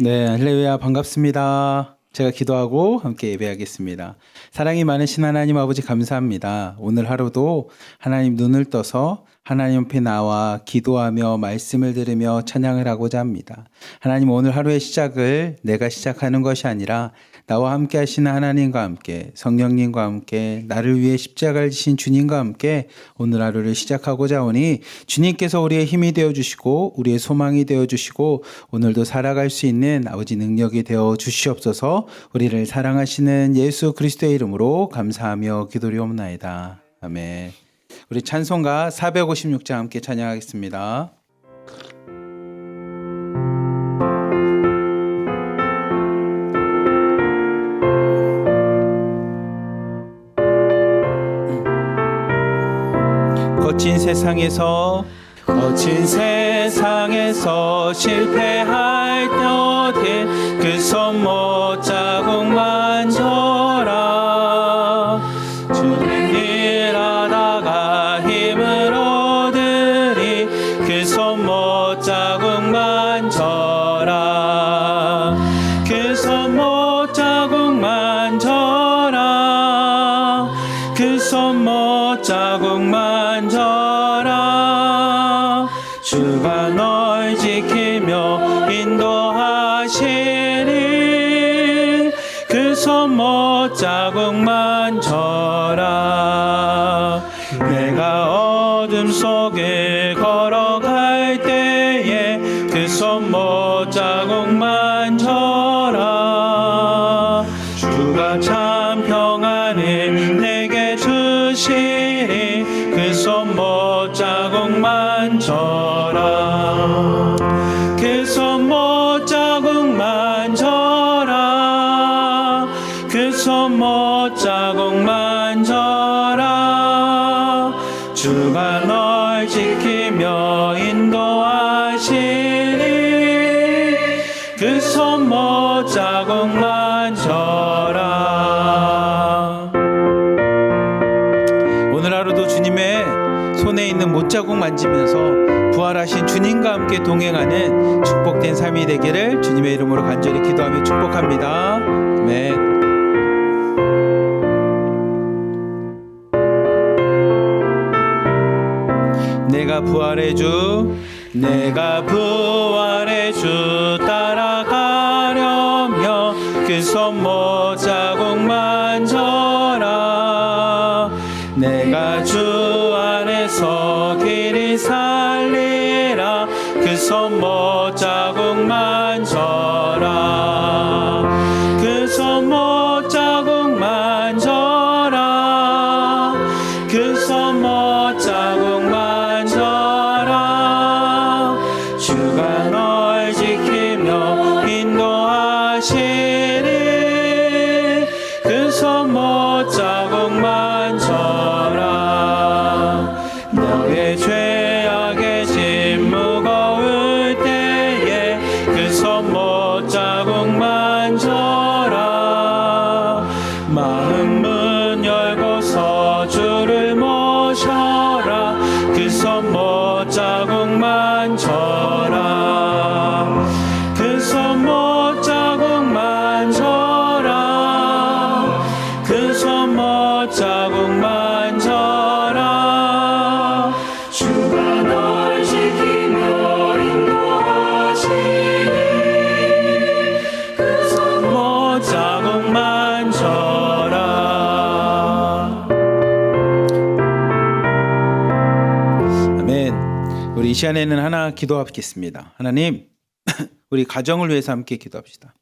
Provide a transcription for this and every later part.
네, 할렐루야 반갑습니다. 제가 기도하고 함께 예배하겠습니다. 사랑이 많으신 하나님 아버지 감사합니다. 오늘 하루도 하나님 눈을 떠서 하나님 앞에 나와 기도하며 말씀을 들으며 찬양을 하고자 합니다. 하나님 오늘 하루의 시작을 내가 시작하는 것이 아니라 나와 함께 하시는 하나님과 함께 성령님과 함께 나를 위해 십자가를 지신 주님과 함께 오늘 하루를 시작하고자 하오니 주님께서 우리의 힘이 되어주시고 우리의 소망이 되어주시고 오늘도 살아갈 수 있는 아버지 능력이 되어 주시옵소서. 우리를 사랑하시는 예수 그리스도의 이름으로 감사하며 기도리옵나이다. 아멘. 우리 찬송가 456장 함께 찬양하겠습니다. 거친 세상에서 실패할 때어디 그 손못 자국만 져라. 주님 일하다가 힘을 얻으리 그 손못 자국만 져라. 그 손못 자국만 져라. 그 손못 자국만 져라. 주가 널 지키며 인도하시리 그 손못 자국만 져라. 내가 어둠 속을 걸어갈 때에 그 손못 자국만 져라. 주가 참 평안을 내게 주시리 그 손못 자국만 져라. 그 손못 자국만 져라. 그 손못 자국만 져라. 주가 널 지키며 인도하시리 그 손못 자국만 져라. 오늘 하루도 주님의 손에 있는 못자국 만지면서 부활하신 주님과 함께 동행하는 축복된 삶이 되기를 주님의 이름으로 간절히 기도하며 축복합니다. 네. 내가 부활의 주 따라가려며 그 손못 자국만 져라. 내가 주 안에서 길이 살리라 그 손못 자국만 져라. 그 손못 자국만 져라. 그 손못 자국만 져라. 주가 널 지키며 인도하시리 그 손못 자국만 져라. 너의 죄악의 짐 무거울 때에 그 손못 자국만 져라. 마음 문 열고서 주를 모셔라 그 손못 자국만 져라. 그 손못 자국만 져라. 그 손못 자국만 져라. 주가 널 지키며 인도하시니 그 손못 자국만 져라. 아멘. 우리 이 시간에는 하나 기도하겠습니다. 하나님 우리 가정을 위해서 함께 기도합시다.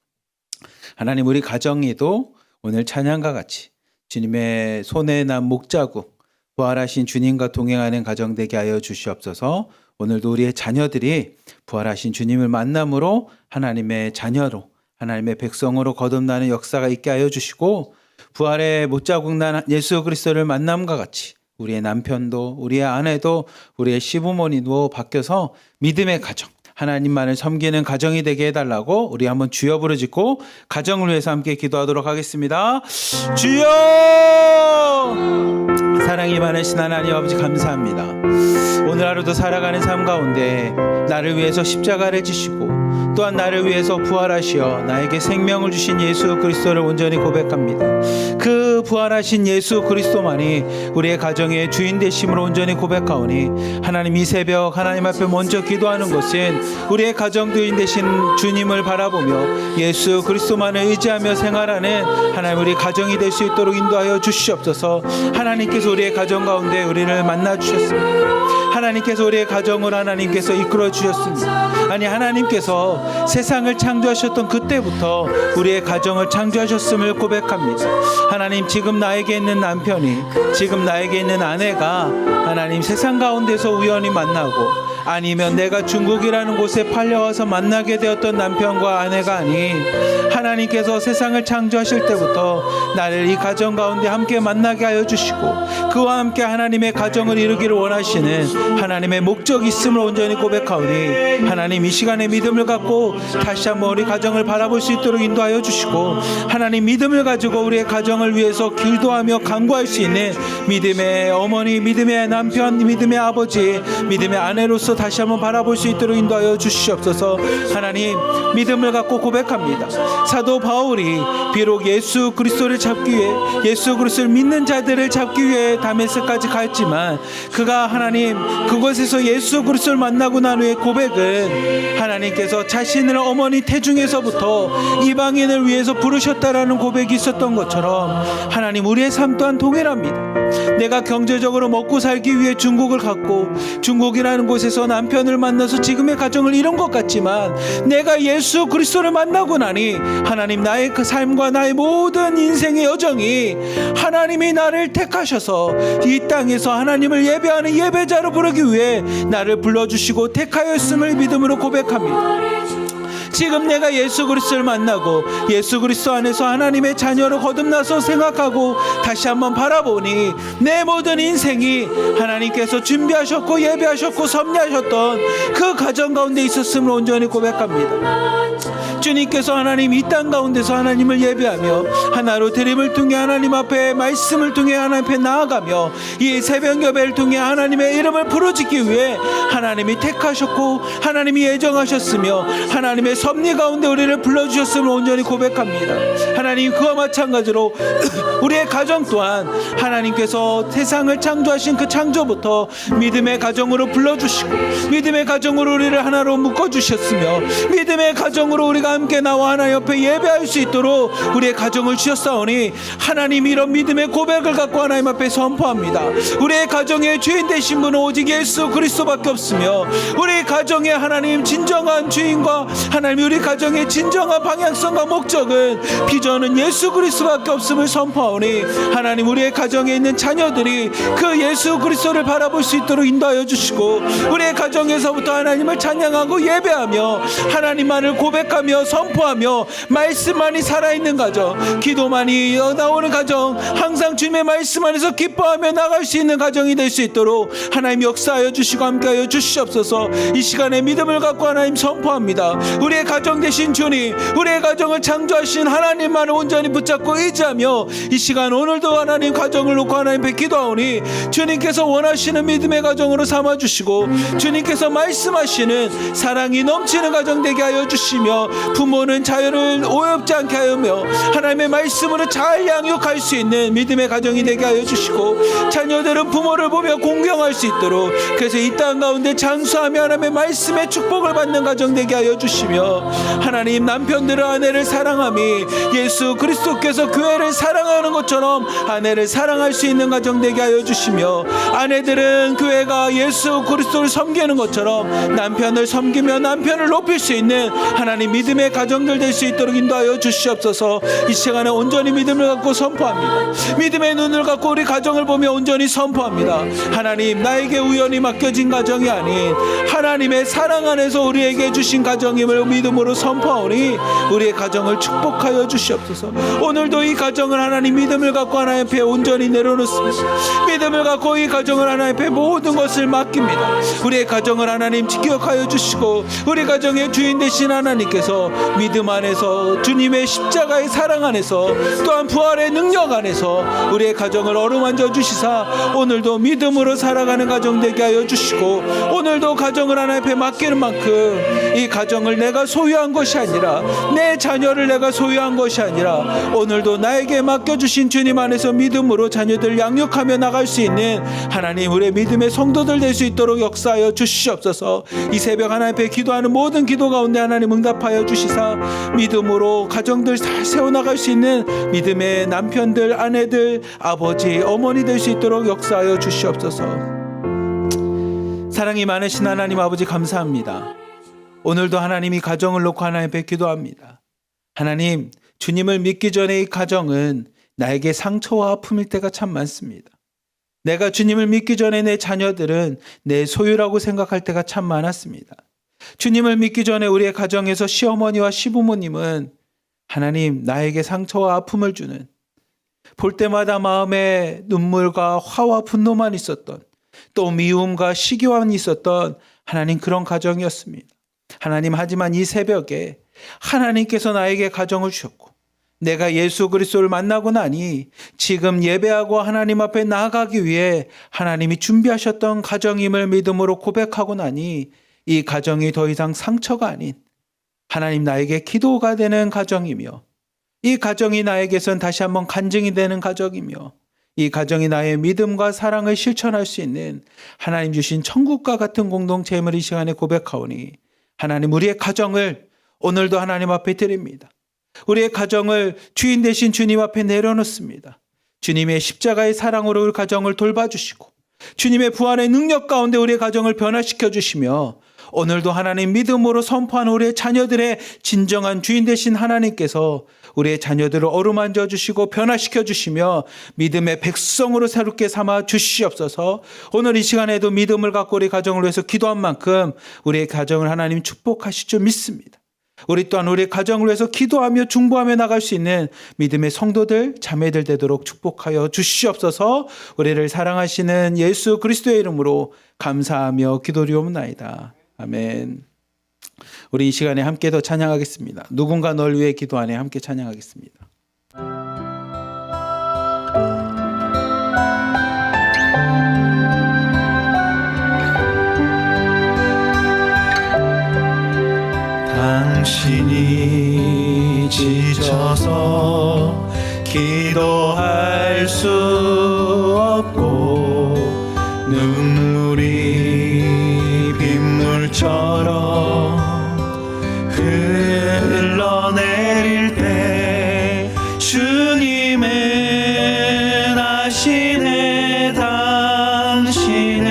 하나님 우리 가정에도 오늘 찬양과 같이 주님의 손에 난 목자국 부활하신 주님과 동행하는 가정 되게 하여 주시옵소서. 오늘도 우리의 자녀들이 부활하신 주님을 만남으로 하나님의 자녀로 하나님의 백성으로 거듭나는 역사가 있게 하여 주시고 부활의 못자국 난 예수 그리스도를 만남과 같이 우리의 남편도 우리의 아내도 우리의 시부모님도 바뀌어서 믿음의 가정 하나님만을 섬기는 가정이 되게 해달라고 우리 한번 주여 부르짖고 가정을 위해서 함께 기도하도록 하겠습니다. 주여! 사랑이 많으신 하나님 아버지 감사합니다. 오늘 하루도 살아가는 삶 가운데 나를 위해서 십자가를 지시고 또한 나를 위해서 부활하시어 나에게 생명을 주신 예수 그리스도를 온전히 고백합니다. 그 부활하신 예수 그리스도만이 우리의 가정의 주인 되심을 온전히 고백하오니 하나님, 이 새벽 하나님 앞에 먼저 기도하는 것은 우리의 가정 주인 되신 주님을 바라보며 예수 그리스도만을 의지하며 생활하는 하나님, 우리 가정이 될 수 있도록 인도하여 주시옵소서. 하나님께서 우리의 가정 가운데 우리를 만나 주셨습니다. 하나님께서 우리의 가정을 하나님께서 이끌어 주셨습니다. 아니, 하나님께서 세상을 창조하셨던 그때부터 우리의 가정을 창조하셨음을 고백합니다. 하나님, 지금 나에게 있는 남편이, 지금 나에게 있는 아내가 하나님 세상 가운데서 우연히 만나고, 아니면 내가 중국이라는 곳에 팔려와서 만나게 되었던 남편과 아내가 아닌, 하나님께서 세상을 창조하실 때부터 나를 이 가정 가운데 함께 만나게 하여 주시고, 그와 함께 하나님의 가정을 이루기를 원하시는 하나님의 목적이 있음을 온전히 고백하오니, 하나님 이 시간에 믿음을 갖고 다시 한번 우리 가정을 바라볼 수 있도록 인도하여 주시고, 하나님 믿음을 가지고 우리의 가정을 위해서 기도하며 간구할 수 있는 믿음의 어머니, 믿음의 남편, 믿음의 아버지, 믿음의 아내로서 다시 한번 바라볼 수 있도록 인도하여 주시옵소서. 하나님, 믿음을 갖고 고백합니다. 사도 바울이 비록 예수 그리스도를 잡기 위해, 예수 그리스도를 믿는 자들을 잡기 위해 다메섹까지 갔지만, 그가 하나님 그곳에서 예수 그리스도를 만나고 난 후에 고백은 하나님께서 자신을 어머니 태중에서부터 이방인을 위해서 부르셨다라는 고백이 있었던 것처럼, 하나님 우리의 삶 또한 동일합니다. 내가 경제적으로 먹고 살기 위해 중국을 갔고, 중국이라는 곳에서 남편을 만나서 지금의 가정을 이룬 것 같지만, 내가 예수 그리스도를 만나고 나니 하나님 나의 그 삶과 나의 모든 인생의 여정이 하나님이 나를 택하셔서 이 땅에서 하나님을 예배하는 예배자로 부르기 위해 나를 불러주시고 택하였음을 믿음으로 고백합니다. 지금 내가 예수 그리스도를 만나고 예수 그리스도 안에서 하나님의 자녀로 거듭나서 생각하고 다시 한번 바라보니, 내 모든 인생이 하나님께서 준비하셨고 예배하셨고 섭리하셨던 그 가정 가운데 있었음을 온전히 고백합니다. 주님께서 하나님 이 땅 가운데서 하나님을 예배하며 하나로 드림을 통해 하나님 앞에, 말씀을 통해 하나님 앞에 나아가며 이 새벽 예배를 통해 하나님의 이름을 부르짖기 위해 하나님이 택하셨고 하나님이 예정하셨으며 하나님의 섭리 가운데 우리를 불러주셨음을 온전히 고백합니다. 하나님, 그와 마찬가지로 우리의 가정 또한 하나님께서 세상을 창조하신 그 창조부터 믿음의 가정으로 불러주시고, 믿음의 가정으로 우리를 하나로 묶어주셨으며, 믿음의 가정으로 우리가 함께 나와 하나님 옆에 예배할 수 있도록 우리의 가정을 주셨사오니, 하나님 이런 믿음의 고백을 갖고 하나님 앞에 선포합니다. 우리의 가정의 주인 되신 분은 오직 예수 그리스도밖에 없으며, 우리 가정의 하나님 진정한 주인과 하나님 우리 가정의 진정한 방향성과 목적은, 비전은 예수 그리스도밖에 없음을 선포하오니, 하나님 우리의 가정에 있는 자녀들이 그 예수 그리스도를 바라볼 수 있도록 인도하여 주시고, 우리의 가정에서부터 하나님을 찬양하고 예배하며 하나님만을 고백하며 선포하며 말씀만이 살아있는 가정, 기도만이 나오는 가정, 항상 주님의 말씀 안에서 기뻐하며 나갈 수 있는 가정이 될 수 있도록 하나님 역사하여 주시고 함께하여 주시옵소서. 이 시간에 믿음을 갖고 하나님 선포합니다. 우리의 가정 되신 주님, 우리의 가정을 창조하신 하나님만을 온전히 붙잡고 의지하며 이 시간 오늘도 하나님 가정을 놓고 하나님 앞에 기도하오니, 주님께서 원하시는 믿음의 가정으로 삼아주시고, 주님께서 말씀하시는 사랑이 넘치는 가정 되게 하여 주시며, 부모는 자녀를 오엽지 않게 하며 하나님의 말씀으로 잘 양육할 수 있는 믿음의 가정이 되게 하여 주시고, 자녀들은 부모를 보며 공경할 수 있도록, 그래서 이 땅 가운데 장수하며 하나님의 말씀의 축복을 받는 가정 되게 하여 주시며, 하나님 남편들은 아내를 사랑함이 예수 그리스도께서 교회를 사랑하는 것처럼 아내를 사랑할 수 있는 가정 되게 하여 주시며, 아내들은 교회가 예수 그리스도를 섬기는 것처럼 남편을 섬기며 남편을 높일 수 있는 하나님 믿음의 가정들 될 수 있도록 인도하여 주시옵소서. 이 시간에 온전히 믿음을 갖고 선포합니다. 믿음의 눈을 갖고 우리 가정을 보며 온전히 선포합니다. 하나님, 나에게 우연히 맡겨진 가정이 아닌 하나님의 사랑 안에서 우리에게 주신 가정임을 믿음으로 선포하오니, 우리의 가정을 축복하여 주시옵소서. 오늘도 이 가정을 하나님 믿음을 갖고 하나님 앞에 온전히 내려놓습니다. 믿음을 갖고 이 가정을 하나님 앞에 모든 것을 맡깁니다. 우리의 가정을 하나님 기억하여 주시고, 우리 가정의 주인 되신 하나님께서 믿음 안에서, 주님의 십자가의 사랑 안에서, 또한 부활의 능력 안에서 우리의 가정을 어루만져 주시사, 오늘도 믿음으로 살아가는 가정 되게 하여 주시고, 오늘도 가정을 하나님 앞에 맡기는 만큼 이 가정을 내가 소유한 것이 아니라, 내 자녀를 내가 소유한 것이 아니라, 오늘도 나에게 맡겨주신 주님 안에서 믿음으로 자녀들 양육하며 나갈 수 있는 하나님, 우리의 믿음의 성도들 될 수 있도록 역사하여 주시옵소서. 이 새벽 하나님 앞에 기도하는 모든 기도 가운데 하나님 응답하여 주시사 믿음으로 가정들 잘 세워나갈 수 있는 믿음의 남편들, 아내들, 아버지, 어머니 될 수 있도록 역사하여 주시옵소서. 사랑이 많으신 하나님 아버지, 감사합니다. 오늘도 하나님이 가정을 놓고 하나님 앞에 기도합니다. 하나님, 주님을 믿기 전에 이 가정은 나에게 상처와 아픔일 때가 참 많습니다. 내가 주님을 믿기 전에 내 자녀들은 내 소유라고 생각할 때가 참 많았습니다. 주님을 믿기 전에 우리의 가정에서 시어머니와 시부모님은 하나님, 나에게 상처와 아픔을 주는, 볼 때마다 마음에 눈물과 화와 분노만 있었던, 또 미움과 시기만 있었던 하나님, 그런 가정이었습니다. 하나님, 하지만 이 새벽에 하나님께서 나에게 가정을 주셨고, 내가 예수 그리스도를 만나고 나니 지금 예배하고 하나님 앞에 나아가기 위해 하나님이 준비하셨던 가정임을 믿음으로 고백하고 나니 이 가정이 더 이상 상처가 아닌 하나님, 나에게 기도가 되는 가정이며, 이 가정이 나에게선 다시 한번 간증이 되는 가정이며, 이 가정이 나의 믿음과 사랑을 실천할 수 있는 하나님 주신 천국과 같은 공동체임을 이 시간에 고백하오니, 하나님, 우리의 가정을 오늘도 하나님 앞에 드립니다. 우리의 가정을 주인 되신 주님 앞에 내려놓습니다. 주님의 십자가의 사랑으로 우리 가정을 돌봐주시고, 주님의 부활의 능력 가운데 우리의 가정을 변화시켜 주시며, 오늘도 하나님 믿음으로 선포한 우리의 자녀들의 진정한 주인 되신 하나님께서 우리의 자녀들을 어루만져 주시고 변화시켜 주시며 믿음의 백성으로 새롭게 삼아 주시옵소서. 오늘 이 시간에도 믿음을 갖고 우리 가정을 위해서 기도한 만큼 우리의 가정을 하나님 축복하실 줄 믿습니다. 우리 또한 우리 가정을 위해서 기도하며 중보하며 나갈 수 있는 믿음의 성도들, 자매들 되도록 축복하여 주시옵소서. 우리를 사랑하시는 예수 그리스도의 이름으로 감사하며 기도리옵나이다. 아멘. 우리 이 시간에 함께 더 찬양하겠습니다. 누군가 널 위해 기도하네. 함께 찬양하겠습니다. 당신이 지쳐서 기도할 수 없고 눈물이 빗물처럼 흘러내릴 때 주님은 아시네. 당신의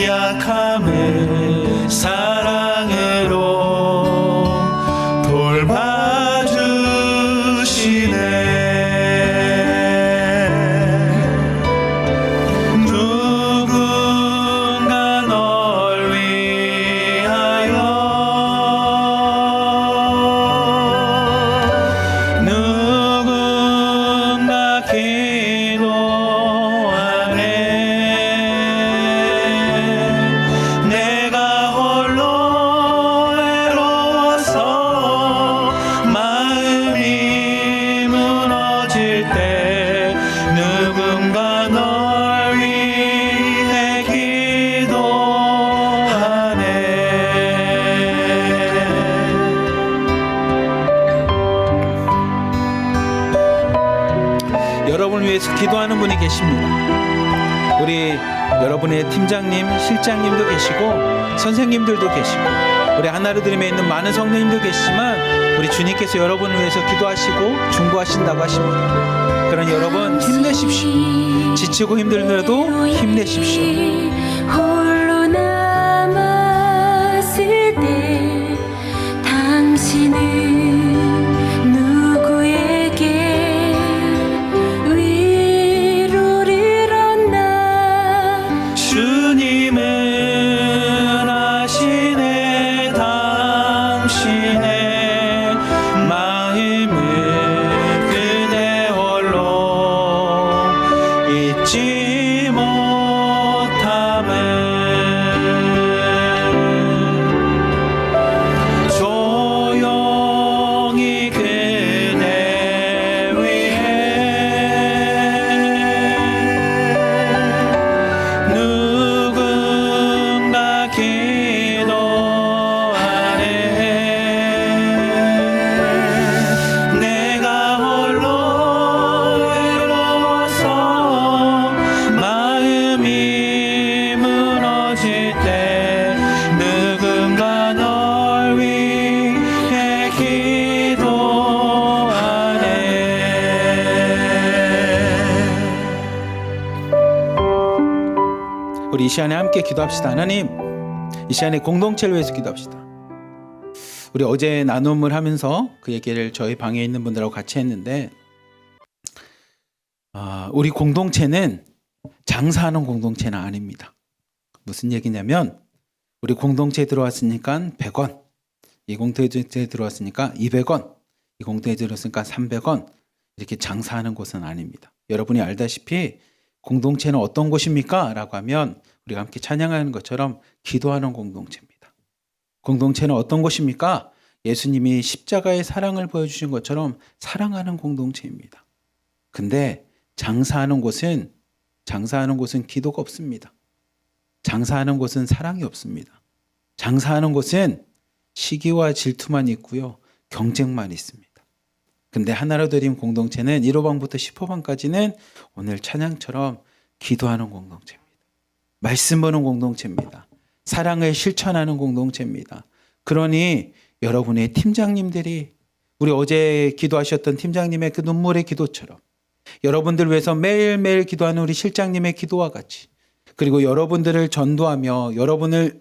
약함을 사랑으로 여러분을 위해서 기도하는 분이 계십니다. 우리 여러분의 팀장님, 실장님도 계시고 선생님들도 계시고 우리 하나로드림에 있는 많은 성도님도 계시지만 우리 주님께서 여러분을 위해서 기도하시고 중보하신다고 하십니다. 그러니 여러분 힘내십시오. 지치고 힘들더라도 힘내십시오. 홀로 남았을 때 당신은 누구에게 위로를 얻나. 주님은 아시네. 당신의 마음을 그대 홀로 잊지 못함을 우리 이 시간에 함께 기도합시다. 하나님, 이 시간에 공동체를 위해서 기도합시다. 우리 어제 나눔을 하면서 그 얘기를 저희 방에 있는 분들하고 같이 했는데, 우리 공동체는 장사하는 공동체는 아닙니다. 무슨 얘기냐면, 우리 공동체에 들어왔으니까 100원, 이 공동체에 들어왔으니까 200원, 이 공동체에 들어왔으니까 300원, 이렇게 장사하는 곳은 아닙니다. 여러분이 알다시피 공동체는 어떤 곳입니까? 라고 하면 우리가 함께 찬양하는 것처럼 기도하는 공동체입니다. 공동체는 어떤 곳입니까? 예수님이 십자가의 사랑을 보여주신 것처럼 사랑하는 공동체입니다. 근데 장사하는 곳은 기도가 없습니다. 장사하는 곳은 사랑이 없습니다. 장사하는 곳은 시기와 질투만 있고요, 경쟁만 있습니다. 근데 하나로 드림 공동체는 1호방부터 10호방까지는 오늘 찬양처럼 기도하는 공동체입니다. 말씀 보는 공동체입니다. 사랑을 실천하는 공동체입니다. 그러니 여러분의 팀장님들이, 우리 어제 기도하셨던 팀장님의 그 눈물의 기도처럼, 여러분들 위해서 매일매일 기도하는 우리 실장님의 기도와 같이, 그리고 여러분들을 전도하며 여러분을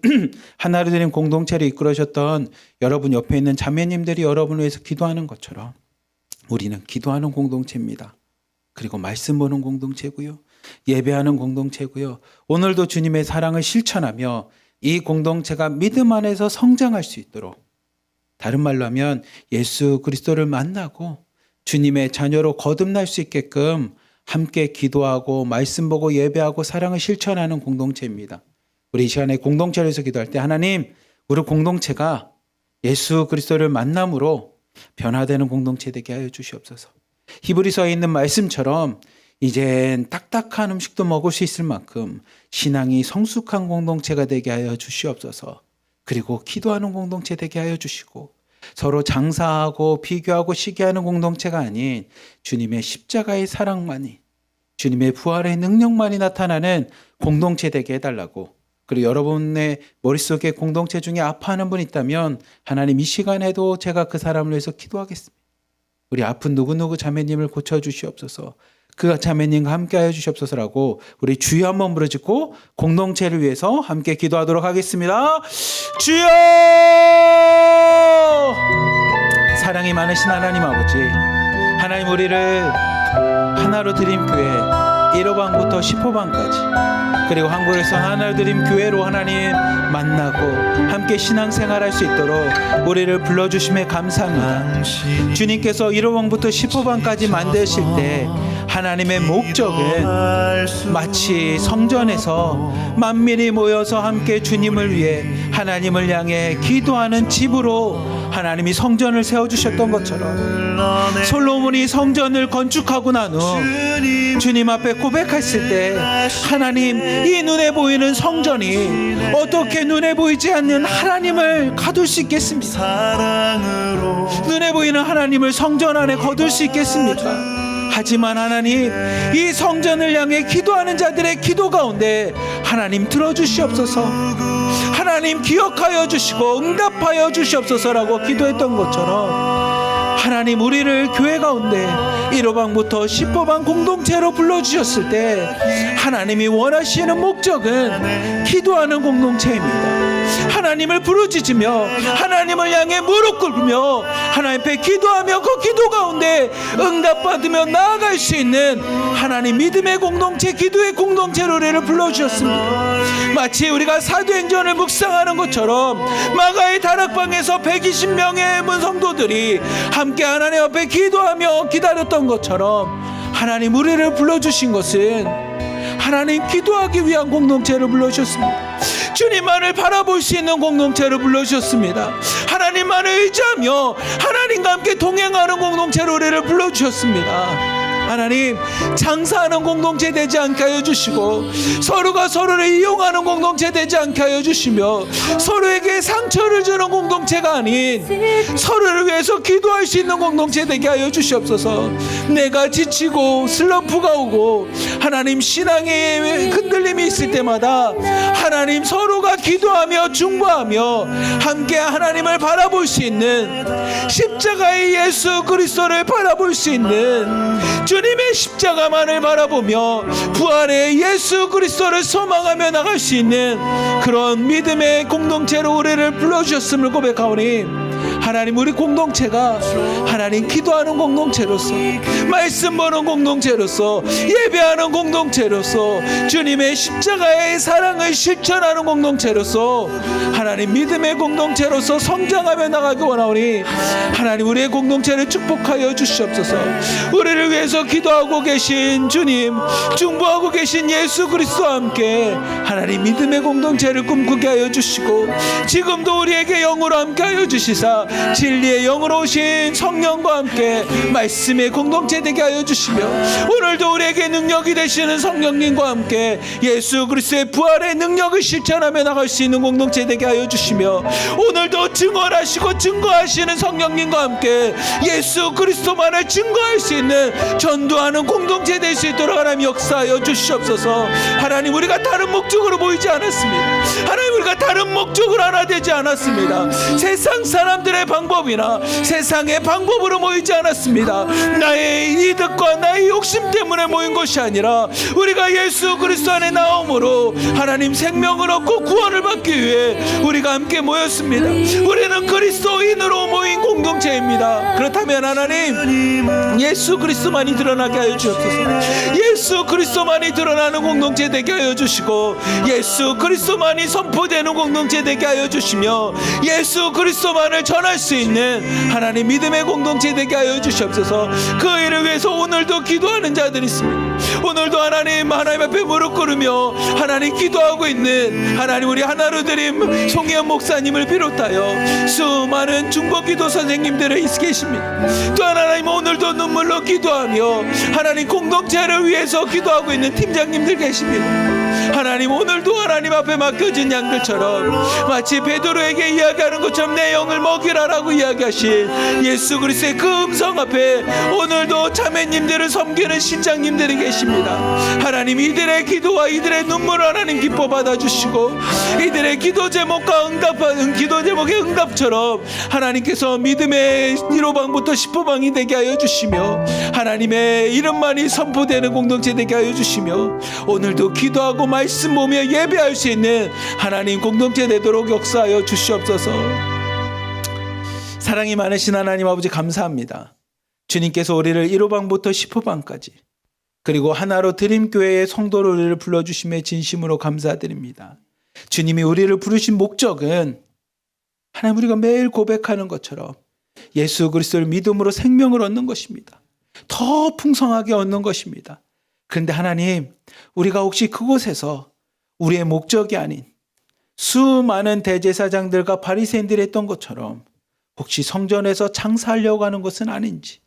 하나로 드림 공동체를 이끌으셨던 여러분 옆에 있는 자매님들이 여러분을 위해서 기도하는 것처럼 우리는 기도하는 공동체입니다. 그리고 말씀 보는 공동체고요, 예배하는 공동체고요, 오늘도 주님의 사랑을 실천하며 이 공동체가 믿음 안에서 성장할 수 있도록, 다른 말로 하면 예수 그리스도를 만나고 주님의 자녀로 거듭날 수 있게끔 함께 기도하고 말씀 보고 예배하고 사랑을 실천하는 공동체입니다. 우리 이 시간에 공동체를 위해서 기도할 때, 하나님, 우리 공동체가 예수 그리스도를 만남으로 변화되는 공동체 되게 하여 주시옵소서. 히브리서에 있는 말씀처럼 이젠 딱딱한 음식도 먹을 수 있을 만큼 신앙이 성숙한 공동체가 되게 하여 주시옵소서. 그리고 기도하는 공동체 되게 하여 주시고, 서로 장사하고 비교하고 시기하는 공동체가 아닌 주님의 십자가의 사랑만이, 주님의 부활의 능력만이 나타나는 공동체 되게 해달라고. 그리고 여러분의 머릿속에 공동체 중에 아파하는 분 있다면 하나님, 이 시간에도 제가 그 사람을 위해서 기도하겠습니다. 우리 아픈 누구누구 자매님을 고쳐주시옵소서. 그 자매님과 함께하여 주시옵소서라고 우리 주여 한번 부르짖고 공동체를 위해서 함께 기도하도록 하겠습니다. 주여! 사랑이 많으신 하나님 아버지, 하나님, 우리를 하나로 드림 교회 1호방부터 10호방까지, 그리고 한국에서 하나로 드림 교회로 하나님 만나고 함께 신앙생활할 수 있도록 우리를 불러주심에 감사합니다. 주님께서 1호방부터 10호방까지 만드실 때 하나님의 목적은 마치 성전에서 만민이 모여서 함께 주님을 위해 하나님을 향해 기도하는 집으로 하나님이 성전을 세워주셨던 것처럼, 솔로몬이 성전을 건축하고 난 후 주님 앞에 고백했을 때, 하나님, 이 눈에 보이는 성전이 어떻게 눈에 보이지 않는 하나님을 가둘 수 있겠습니까? 눈에 보이는 하나님을 성전 안에 거둘 수 있겠습니까? 하지만 하나님, 이 성전을 향해 기도하는 자들의 기도 가운데 하나님 들어주시옵소서, 하나님 기억하여 주시고 응답하여 주시옵소서라고 기도했던 것처럼, 하나님, 우리를 교회 가운데 1호방부터 10호방 공동체로 불러주셨을 때 하나님이 원하시는 목적은 기도하는 공동체입니다. 하나님을 부르짖으며 하나님을 향해 무릎 꿇으며 하나님 앞에 기도하며 그 기도 가운데 응답받으며 나아갈 수 있는 하나님 믿음의 공동체, 기도의 공동체로 우리를 불러주셨습니다. 마치 우리가 사도행전을 묵상하는 것처럼 마가의 다락방에서 120명의 문성도들이 함께 하나님 앞에 기도하며 기다렸던 것처럼, 하나님, 우리를 불러주신 것은 하나님 기도하기 위한 공동체를 불러주셨습니다. 주님만을 바라볼 수 있는 공동체를 불러주셨습니다. 하나님만을 의지하며 하나님과 함께 동행하는 공동체로 우리를 불러주셨습니다. 하나님, 장사하는 공동체 되지 않게 하여 주시고, 서로가 서로를 이용하는 공동체 되지 않게 하여 주시며, 서로에게 상처를 주는 공동체가 아닌 서로를 위해서 기도할 수 있는 공동체 되게 하여 주시옵소서. 내가 지치고 슬럼프가 오고 하나님, 신앙의 흔들림이 있을 때마다 하나님, 서로가 기도하며 중보하며 함께 하나님을 바라볼 수 있는, 십자가의 예수 그리스도를 바라볼 수 있는 주님의 십자가만을 바라보며 부활의 예수 그리스도를 소망하며 나갈 수 있는 그런 믿음의 공동체로 우리를 불러주셨음을 고백하오니 하나님, 우리 공동체가 하나님 기도하는 공동체로서, 말씀 보는 공동체로서, 예배하는 공동체로서, 주님의 십자가의 사랑을 실천하는 공동체로서, 하나님 믿음의 공동체로서 성장하며 나가기 원하오니 하나님, 우리의 공동체를 축복하여 주시옵소서. 우리를 위해서 기도하고 계신 주님, 중보하고 계신 예수 그리스도와 함께 하나님 믿음의 공동체를 꿈꾸게 하여 주시고, 지금도 우리에게 영으로 함께 하여 주시사 진리의 영으로 오신 성령과 함께 말씀의 공동체 되게 하여 주시며, 오늘도 우리에게 능력이 되시는 성령님과 함께 예수 그리스도의 부활의 능력을 실천하며 나갈 수 있는 공동체 되게 하여 주시며, 오늘도 증언하시고 증거하시는 성령님과 함께 예수 그리스도만을 증거할 수 있는 전도하는 공동체 될 수 있도록 하나님 역사하여 주시옵소서. 하나님, 우리가 다른 목적으로 모이지 않았습니다. 하나님, 우리가 다른 목적으로 하나 되지 않았습니다. 세상 사람들의 방법이나 세상의 방법으로 모이지 않았습니다. 나의 이득과 나의 욕심 때문에 모인 것이 아니라 우리가 예수 그리스도 안에 나옴으로 하나님 생명을 얻고 구원을 받기 위해 우리가 함께 모였습니다. 우리는 그리스도인으로 모인 공동체입니다. 그렇다면 하나님, 예수 그리스도만이 드러나게 하여 주옵소서. 예수 그리스도만이 드러나는 공동체 되게 하여 주시고, 예수 그리스도만이 선포되는 공동체 되게 하여 주시며, 예수 그리스도만을 전할 수 있는 하나님 믿음의 공동체 되게 하여 주시옵소서. 그 일을 위해서 오늘도 기도하는 자들이 있습니다. 오늘도 하나님 앞에 무릎 꿇으며 하나님 기도하고 있는 하나님 우리 하나로 드림 송혜연 목사님을 비롯하여 수많은 중보기도 선생님들이 계십니다. 또 하나님, 오늘도 눈물로 기도하며 하나님 공동체를 위해서 기도하고 있는 팀장님들 계십니다. 하나님, 오늘도 하나님 앞에 맡겨진 양들처럼 마치 베드로에게 이야기하는 것처럼 내 영을 먹이라라고 이야기하신 예수 그리스도의 그 음성 앞에 오늘도 자매님들을 섬기는 신장님들이 계십니다. 하나님, 이들의 기도와 이들의 눈물을 하나님 기뻐 받아주시고, 이들의 기도 제목과 기도 제목의 응답처럼 하나님께서 믿음의 1호방부터 10호방이 되게 하여 주시며, 하나님의 이름만이 선포되는 공동체 되게 하여 주시며, 오늘도 기도하고 말씀 보며 예배할 수 있는 하나님 공동체 되도록 역사하여 주시옵소서. 사랑이 많으신 하나님 아버지, 감사합니다. 주님께서 우리를 1호방부터 10호방까지 그리고 하나로 드림교회의 성도를 우리를 불러주심에 진심으로 감사드립니다. 주님이 우리를 부르신 목적은 하나님, 우리가 매일 고백하는 것처럼 예수 그리스도를 믿음으로 생명을 얻는 것입니다. 더 풍성하게 얻는 것입니다. 그런데 하나님, 우리가 혹시 그곳에서 우리의 목적이 아닌 수많은 대제사장들과 바리새인들이 했던 것처럼 혹시 성전에서 장사하려고 하는 것은 아닌지,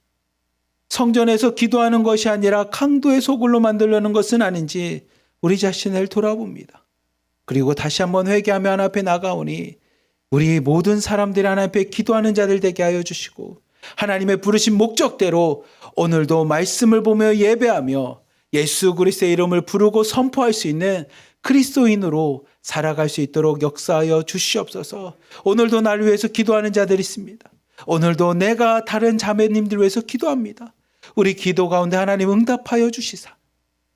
성전에서 기도하는 것이 아니라 강도의 소굴로 만들려는 것은 아닌지 우리 자신을 돌아봅니다. 그리고 다시 한번 회개하며 하나님 앞에 나가오니 우리 모든 사람들이 하나님 앞에 기도하는 자들 되게 하여 주시고, 하나님의 부르신 목적대로 오늘도 말씀을 보며 예배하며 예수 그리스도의 이름을 부르고 선포할 수 있는 그리스도인으로 살아갈 수 있도록 역사하여 주시옵소서. 오늘도 나를 위해서 기도하는 자들이 있습니다. 오늘도 내가 다른 자매님들 위해서 기도합니다. 우리 기도 가운데 하나님 응답하여 주시사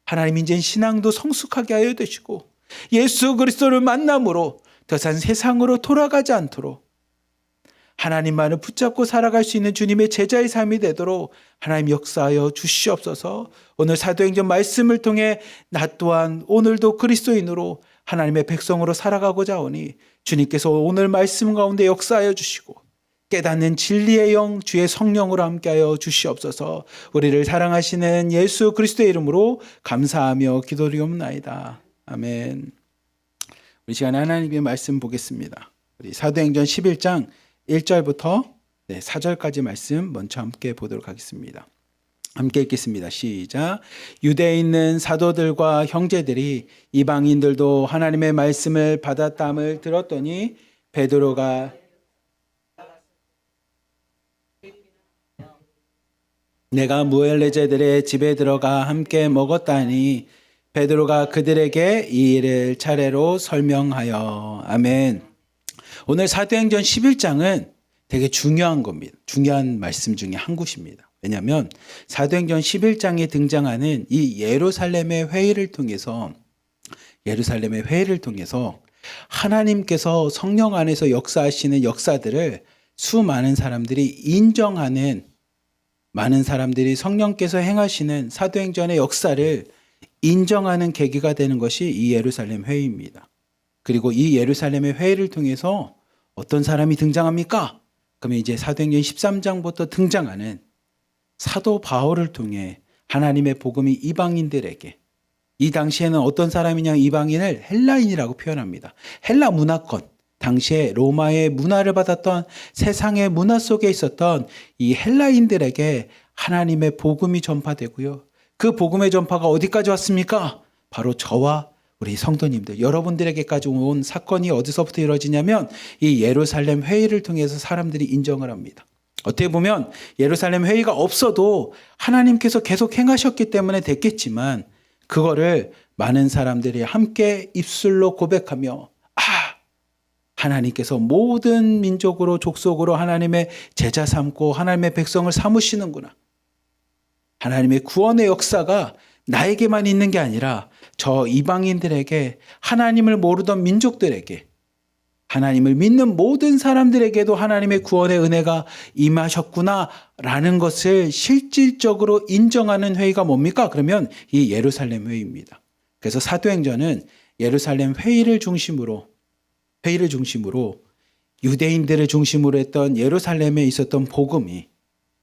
하나님, 이제 신앙도 성숙하게 하여 주시고 예수 그리스도를 만남으로 더 이상 세상으로 돌아가지 않도록 하나님만을 붙잡고 살아갈 수 있는 주님의 제자의 삶이 되도록 하나님 역사하여 주시옵소서. 오늘 사도행전 말씀을 통해 나 또한 오늘도 그리스도인으로 하나님의 백성으로 살아가고자 하오니 주님께서 오늘 말씀 가운데 역사하여 주시고 깨닫는 진리의 영, 주의 성령으로 함께하여 주시옵소서. 우리를 사랑하시는 예수 그리스도의 이름으로 감사하며 기도드리옵나이다. 아멘. 우리 시간에 하나님의 말씀 보겠습니다. 우리 사도행전 11장 1절부터 4절까지 말씀 먼저 함께 보도록 하겠습니다. 함께 읽겠습니다. 시작. 유대에 있는 사도들과 형제들이 이방인들도 하나님의 말씀을 받았다함을 들었더니 베드로가 내가 무엘레제들의 집에 들어가 함께 먹었다니 베드로가 그들에게 이 일을 차례로 설명하여. 아멘. 오늘 사도행전 11장은 되게 중요한 겁니다. 중요한 말씀 중에 한 곳입니다. 왜냐하면 사도행전 11장에 등장하는 이 예루살렘의 회의를 통해서 하나님께서 성령 안에서 역사하시는 역사들을 수많은 사람들이 인정하는, 많은 사람들이 성령께서 행하시는 사도행전의 역사를 인정하는 계기가 되는 것이 이 예루살렘 회의입니다. 그리고 이 예루살렘의 회의를 통해서 어떤 사람이 등장합니까? 그러면 이제 사도행전 13장부터 등장하는 사도 바울을 통해 하나님의 복음이 이방인들에게, 이 당시에는 어떤 사람이냐, 이방인을 헬라인이라고 표현합니다. 헬라 문화권, 당시에 로마의 문화를 받았던, 세상의 문화 속에 있었던 이 헬라인들에게 하나님의 복음이 전파되고요. 그 복음의 전파가 어디까지 왔습니까? 바로 저와 우리 성도님들, 여러분들에게까지 온 사건이 어디서부터 이루어지냐면 이 예루살렘 회의를 통해서 사람들이 인정을 합니다. 어떻게 보면 예루살렘 회의가 없어도 하나님께서 계속 행하셨기 때문에 됐겠지만, 그거를 많은 사람들이 함께 입술로 고백하며, 하나님께서 모든 민족으로, 족속으로 하나님의 제자 삼고 하나님의 백성을 삼으시는구나. 하나님의 구원의 역사가 나에게만 있는 게 아니라 저 이방인들에게, 하나님을 모르던 민족들에게, 하나님을 믿는 모든 사람들에게도 하나님의 구원의 은혜가 임하셨구나라는 것을 실질적으로 인정하는 회의가 뭡니까? 그러면 이 예루살렘 회의입니다. 그래서 사도행전은 예루살렘 회의를 중심으로 유대인들을 중심으로 했던 예루살렘에 있었던 복음이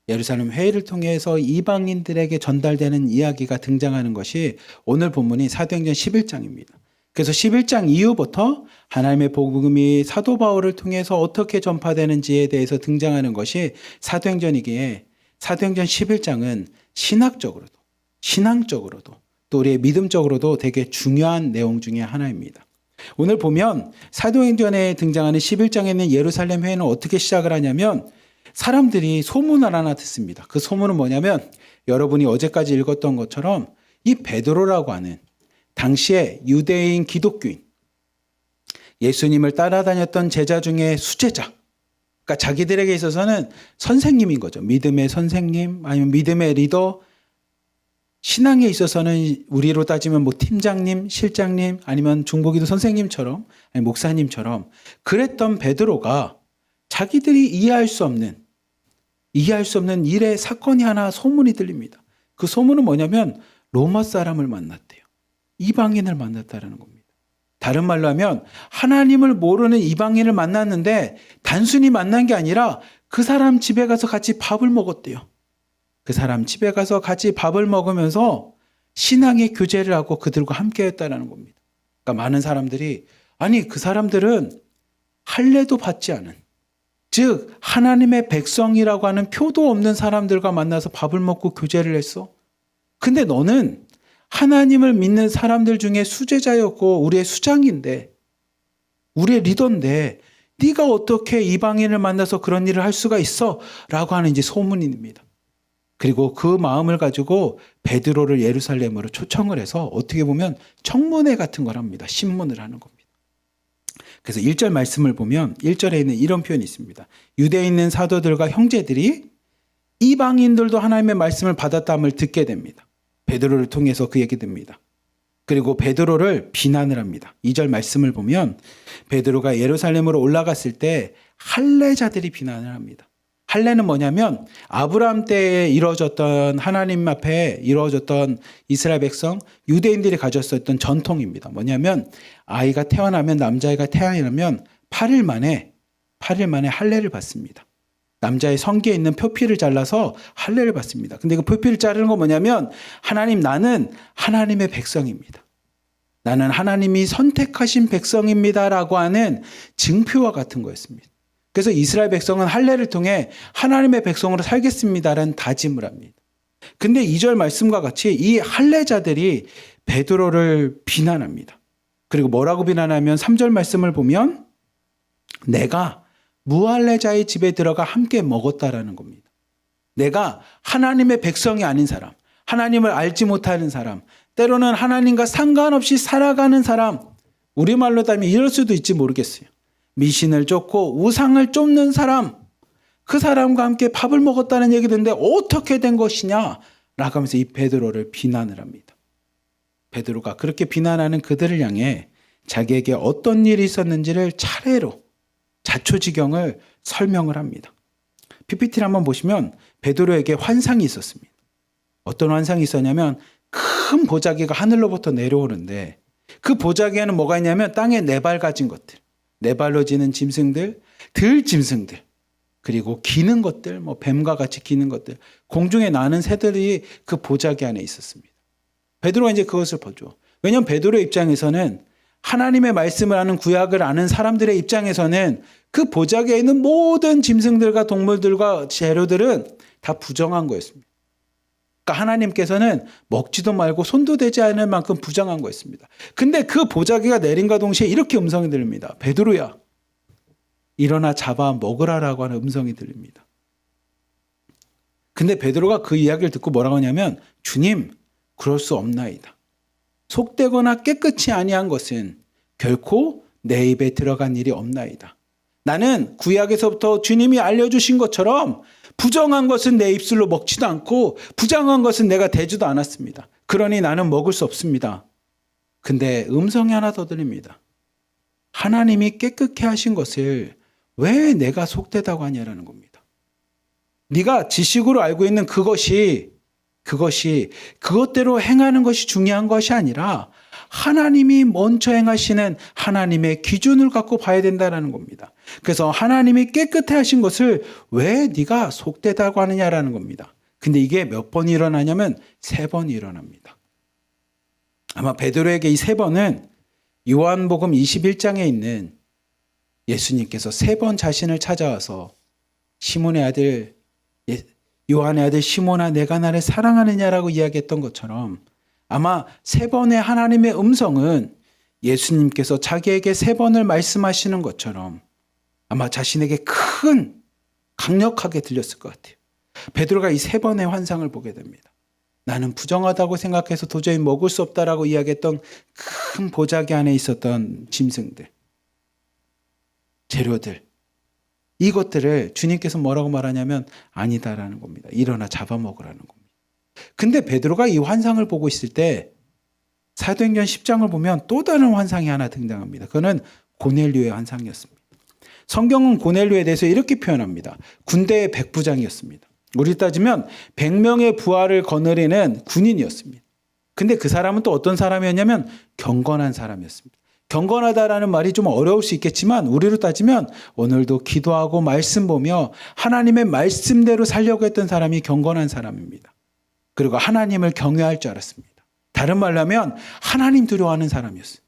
예루살렘 회의를 통해서 이방인들에게 전달되는 이야기가 등장하는 것이 오늘 본문이 사도행전 11장입니다. 그래서 11장 이후부터 하나님의 복음이 사도 바울을 통해서 어떻게 전파되는지에 대해서 등장하는 것이 사도행전이기에, 사도행전 11장은 신앙적으로도 또 우리의 믿음적으로도 되게 중요한 내용 중에 하나입니다. 오늘 보면 사도행전에 등장하는 11장에 있는 예루살렘 회의는 어떻게 시작을 하냐면, 사람들이 소문을 하나 듣습니다. 그 소문은 뭐냐면, 여러분이 어제까지 읽었던 것처럼 이 베드로라고 하는 당시에 유대인 기독교인, 예수님을 따라다녔던 제자 중에 수제자, 그러니까 자기들에게 있어서는 선생님인 거죠. 믿음의 선생님, 아니면 믿음의 리더, 신앙에 있어서는 우리로 따지면 뭐 팀장님, 실장님, 아니면 중보기도 선생님처럼, 아니 목사님처럼 그랬던 베드로가 자기들이 이해할 수 없는 일의 사건이 하나, 소문이 들립니다. 그 소문은 뭐냐면 로마 사람을 만났대요. 이방인을 만났다는 겁니다. 다른 말로 하면 하나님을 모르는 이방인을 만났는데 단순히 만난 게 아니라 그 사람 집에 가서 같이 밥을 먹었대요. 그 사람 집에 가서 같이 밥을 먹으면서 신앙의 교제를 하고 그들과 함께 했다는 겁니다. 그러니까 많은 사람들이, 아니 그 사람들은 할례도 받지 않은, 즉 하나님의 백성이라고 하는 표도 없는 사람들과 만나서 밥을 먹고 교제를 했어. 근데 너는 하나님을 믿는 사람들 중에 수제자였고 우리의 수장인데, 우리의 리더인데 네가 어떻게 이방인을 만나서 그런 일을 할 수가 있어? 라고 하는 이제 소문입니다. 그리고 그 마음을 가지고 베드로를 예루살렘으로 초청을 해서 어떻게 보면 청문회 같은 걸 합니다. 신문을 하는 겁니다. 그래서 1절 말씀을 보면 1절에 있는 이런 표현이 있습니다. 유대에 있는 사도들과 형제들이 이방인들도 하나님의 말씀을 받았다함을 듣게 됩니다. 베드로를 통해서 그 얘기 됩니다. 그리고 베드로를 비난을 합니다. 2절 말씀을 보면 베드로가 예루살렘으로 올라갔을 때 할례자들이 비난을 합니다. 할례는 뭐냐면 아브라함 때에 이루어졌던, 하나님 앞에 이루어졌던 이스라엘 백성, 유대인들이 가졌었던 전통입니다. 뭐냐면 아이가 태어나면, 남자아이가 태어나면 8일 만에 할례를 받습니다. 남자의 성기에 있는 표피를 잘라서 할례를 받습니다. 근데 그 표피를 자르는 건 뭐냐면, 하나님, 나는 하나님의 백성입니다. 나는 하나님이 선택하신 백성입니다라고 하는 증표와 같은 거였습니다. 그래서 이스라엘 백성은 할례를 통해 하나님의 백성으로 살겠습니다라는 다짐을 합니다. 근데 2절 말씀과 같이 이 할례자들이 베드로를 비난합니다. 그리고 뭐라고 비난하면 3절 말씀을 보면 내가 무할례자의 집에 들어가 함께 먹었다라는 겁니다. 내가 하나님의 백성이 아닌 사람, 하나님을 알지 못하는 사람, 때로는 하나님과 상관없이 살아가는 사람, 우리말로 따지면 이럴 수도 있지 모르겠어요. 미신을 쫓고 우상을 쫓는 사람, 그 사람과 함께 밥을 먹었다는 얘기 듣는데 어떻게 된 것이냐? 라고 하면서 이 베드로를 비난을 합니다. 베드로가 그렇게 비난하는 그들을 향해 자기에게 어떤 일이 있었는지를 차례로 자초지경을 설명을 합니다. PPT를 한번 보시면 베드로에게 환상이 있었습니다. 어떤 환상이 있었냐면 큰 보자기가 하늘로부터 내려오는데 그 보자기에는 뭐가 있냐면 땅에 네 발 가진 것들, 네 발로 지는 짐승들, 들짐승들, 그리고 기는 것들, 뭐 뱀과 같이 기는 것들, 공중에 나는 새들이 그 보자기 안에 있었습니다. 베드로가 이제 그것을 보죠. 왜냐하면 베드로의 입장에서는 하나님의 말씀을 아는 구약을 아는 사람들의 입장에서는 그 보자기에 있는 모든 짐승들과 동물들과 재료들은 다 부정한 거였습니다. 그러니까 하나님께서는 먹지도 말고 손도 대지 않을 만큼 부정한 거였습니다. 근데 그 보자기가 내린과 동시에 이렇게 음성이 들립니다. 베드로야, 일어나 잡아 먹으라라고 하는 음성이 들립니다. 근데 베드로가 그 이야기를 듣고 뭐라고 하냐면, 주님, 그럴 수 없나이다. 속되거나 깨끗이 아니한 것은 결코 내 입에 들어간 일이 없나이다. 나는 구약에서부터 주님이 알려주신 것처럼 부정한 것은 내 입술로 먹지도 않고 부정한 것은 내가 대지도 않았습니다. 그러니 나는 먹을 수 없습니다. 근데 음성이 하나 더 들립니다. 하나님이 깨끗게 하신 것을 왜 내가 속되다고 하냐라는 겁니다. 네가 지식으로 알고 있는 그것이 그것대로 행하는 것이 중요한 것이 아니라 하나님이 먼저 행하시는 하나님의 기준을 갖고 봐야 된다는 겁니다. 그래서 하나님이 깨끗해 하신 것을 왜 네가 속되다고 하느냐라는 겁니다. 근데 이게 몇 번 일어나냐면 3번 일어납니다. 아마 베드로에게 이 3번은 요한복음 21장에 있는 예수님께서 3번 자신을 찾아와서 시몬의 아들 요한의 아들 시몬아 내가 나를 사랑하느냐라고 이야기했던 것처럼 아마 3번의 하나님의 음성은 예수님께서 자기에게 3번을 말씀하시는 것처럼 아마 자신에게 큰 강력하게 들렸을 것 같아요. 베드로가 이 3번의 환상을 보게 됩니다. 나는 부정하다고 생각해서 도저히 먹을 수 없다라고 이야기했던 큰 보자기 안에 있었던 짐승들, 재료들, 이것들을 주님께서 뭐라고 말하냐면 아니다라는 겁니다. 일어나 잡아먹으라는 겁니다. 근데 베드로가 이 환상을 보고 있을 때 사도행전 10장을 보면 또 다른 환상이 하나 등장합니다. 그거는 고넬료의 환상이었습니다. 성경은 고넬료에 대해서 이렇게 표현합니다. 군대의 백부장이었습니다. 우리 따지면 100명의 부하를 거느리는 군인이었습니다. 근데 그 사람은 또 어떤 사람이었냐면 경건한 사람이었습니다. 경건하다라는 말이 좀 어려울 수 있겠지만 우리로 따지면 오늘도 기도하고 말씀 보며 하나님의 말씀대로 살려고 했던 사람이 경건한 사람입니다. 그리고 하나님을 경외할 줄 알았습니다. 다른 말로 하면 하나님 두려워하는 사람이었어요.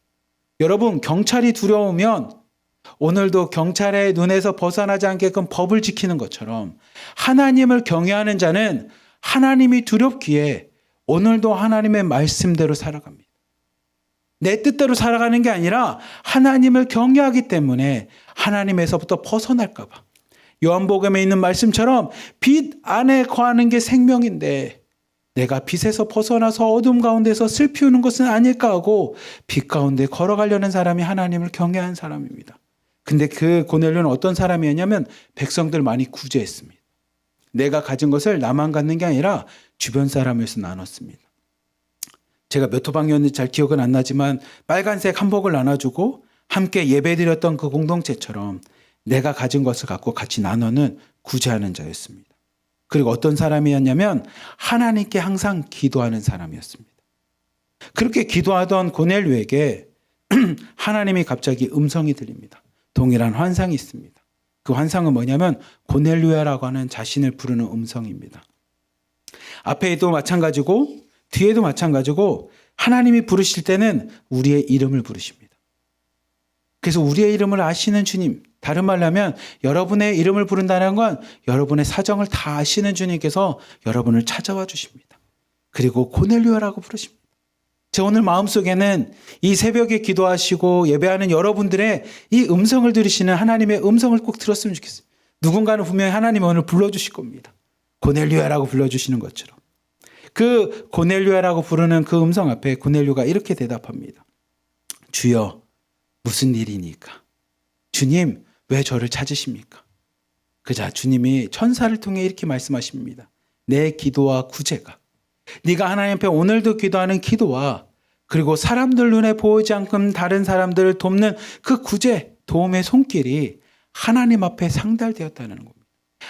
여러분, 경찰이 두려우면 오늘도 경찰의 눈에서 벗어나지 않게끔 법을 지키는 것처럼 하나님을 경외하는 자는 하나님이 두렵기에 오늘도 하나님의 말씀대로 살아갑니다. 내 뜻대로 살아가는 게 아니라 하나님을 경외하기 때문에 하나님에서부터 벗어날까 봐. 요한복음에 있는 말씀처럼 빛 안에 거하는 게 생명인데 내가 빛에서 벗어나서 어둠 가운데서 슬피 우는 것은 아닐까 하고 빛 가운데 걸어가려는 사람이 하나님을 경외한 사람입니다. 근데 그 고넬료는 어떤 사람이었냐면 백성들 많이 구제했습니다. 내가 가진 것을 나만 갖는 게 아니라 주변 사람에서 나눴습니다. 제가 몇 호방이었는지 잘 기억은 안 나지만 빨간색 한복을 나눠주고 함께 예배드렸던 그 공동체처럼 내가 가진 것을 갖고 같이 나누는 구제하는 자였습니다. 그리고 어떤 사람이었냐면 하나님께 항상 기도하는 사람이었습니다. 그렇게 기도하던 고넬료에게 하나님이 갑자기 음성이 들립니다. 동일한 환상이 있습니다. 그 환상은 뭐냐면 고넬료야라고 하는 자신을 부르는 음성입니다. 앞에도 마찬가지고 뒤에도 마찬가지고 하나님이 부르실 때는 우리의 이름을 부르십니다. 그래서 우리의 이름을 아시는 주님, 다른 말로 하면 여러분의 이름을 부른다는 건 여러분의 사정을 다 아시는 주님께서 여러분을 찾아와 주십니다. 그리고 고넬료라고 부르십니다. 제 오늘 마음속에는 이 새벽에 기도하시고 예배하는 여러분들의 이 음성을 들으시는 하나님의 음성을 꼭 들었으면 좋겠어요. 누군가는 분명히 하나님이 오늘 불러주실 겁니다. 고넬료야라고 불러주시는 것처럼. 그 고넬료야라고 부르는 그 음성 앞에 고넬료가 이렇게 대답합니다. 주여, 무슨 일이니까? 주님, 왜 저를 찾으십니까? 그자 주님이 천사를 통해 이렇게 말씀하십니다. 내 기도와 구제가 네가 하나님 앞에 오늘도 기도하는 기도와 그리고 사람들 눈에 보이지 않고 다른 사람들을 돕는 그 구제, 도움의 손길이 하나님 앞에 상달되었다는 겁니다.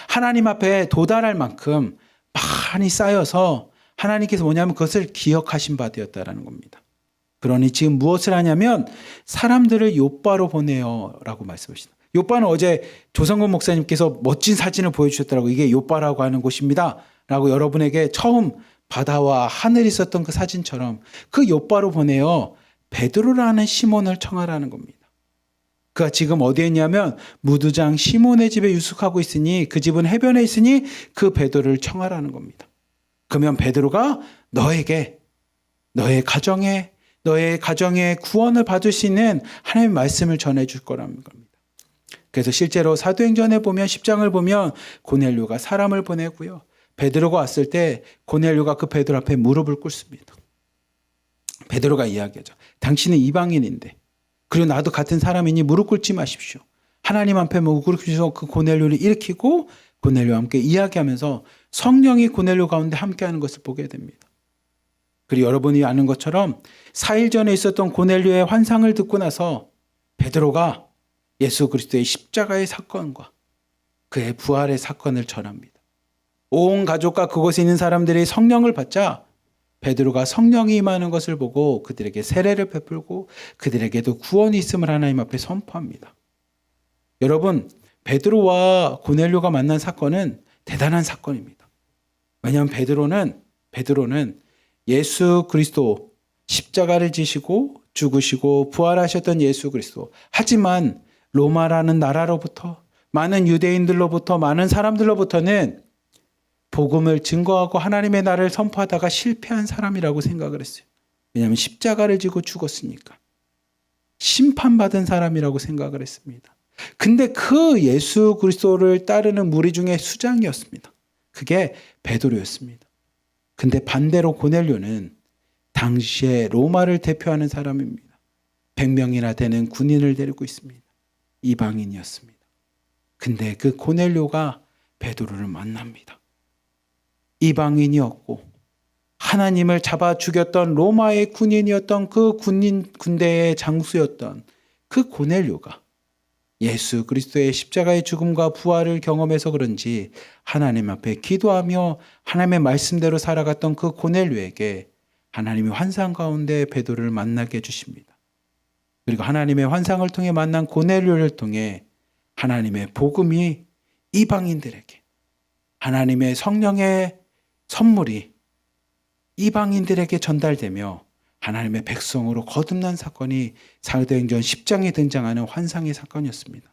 하나님 앞에 도달할 만큼 많이 쌓여서 하나님께서 뭐냐면 그것을 기억하신 바 되었다는 겁니다. 그러니 지금 무엇을 하냐면 사람들을 욥바로 보내요 라고 말씀하십니다. 욥바는 어제 조성근 목사님께서 멋진 사진을 보여주셨더라고. 이게 욥바라고 하는 곳입니다 라고 여러분에게 처음 바다와 하늘이 있었던 그 사진처럼 그 욥바로 보내어 베드로라는 시몬을 청하라는 겁니다. 그가 지금 어디에 있냐면 무두장 시몬의 집에 유숙하고 있으니 그 집은 해변에 있으니 그 베드로를 청하라는 겁니다. 그러면 베드로가 너의 가정에 구원을 받을 수 있는 하나님의 말씀을 전해줄 거라는 겁니다. 그래서 실제로 사도행전에 보면 10장을 보면 고넬료가 사람을 보내고요. 베드로가 왔을 때 고넬료가 그 베드로 앞에 무릎을 꿇습니다. 베드로가 이야기하죠. 당신은 이방인인데 그리고 나도 같은 사람이니 무릎 꿇지 마십시오. 하나님 앞에 무릎 꿇으셔서 그 고넬료를 일으키고 고넬료와 함께 이야기하면서 성령이 고넬료 가운데 함께하는 것을 보게 됩니다. 그리고 여러분이 아는 것처럼 4일 전에 있었던 고넬료의 환상을 듣고 나서 베드로가 예수 그리스도의 십자가의 사건과 그의 부활의 사건을 전합니다. 온 가족과 그곳에 있는 사람들이 성령을 받자 베드로가 성령이 임하는 것을 보고 그들에게 세례를 베풀고 그들에게도 구원이 있음을 하나님 앞에 선포합니다. 여러분, 베드로와 고넬료가 만난 사건은 대단한 사건입니다. 왜냐하면 베드로는 예수 그리스도 십자가를 지시고 죽으시고 부활하셨던 예수 그리스도. 하지만 로마라는 나라로부터 많은 유대인들로부터 많은 사람들로부터는 복음을 증거하고 하나님의 나라를 선포하다가 실패한 사람이라고 생각을 했어요. 왜냐하면 십자가를 지고 죽었으니까. 심판받은 사람이라고 생각을 했습니다. 근데 그 예수 그리스도를 따르는 무리 중에 수장이었습니다. 그게 베드로였습니다. 근데 반대로 고넬료는 당시에 로마를 대표하는 사람입니다. 100명이나 되는 군인을 데리고 있습니다. 이방인이었습니다. 근데 그 고넬료가 베드로를 만납니다. 이방인이었고 하나님을 잡아 죽였던 로마의 군인이었던 그 군대의 장수였던 그 고넬료가 예수 그리스도의 십자가의 죽음과 부활을 경험해서 그런지 하나님 앞에 기도하며 하나님의 말씀대로 살아갔던 그 고넬료에게 하나님이 환상 가운데 베드로를 만나게 해주십니다. 그리고 하나님의 환상을 통해 만난 고넬료를 통해 하나님의 복음이 이방인들에게 하나님의 성령의 선물이 이방인들에게 전달되며 하나님의 백성으로 거듭난 사건이 사도행전 10장에 등장하는 환상의 사건이었습니다.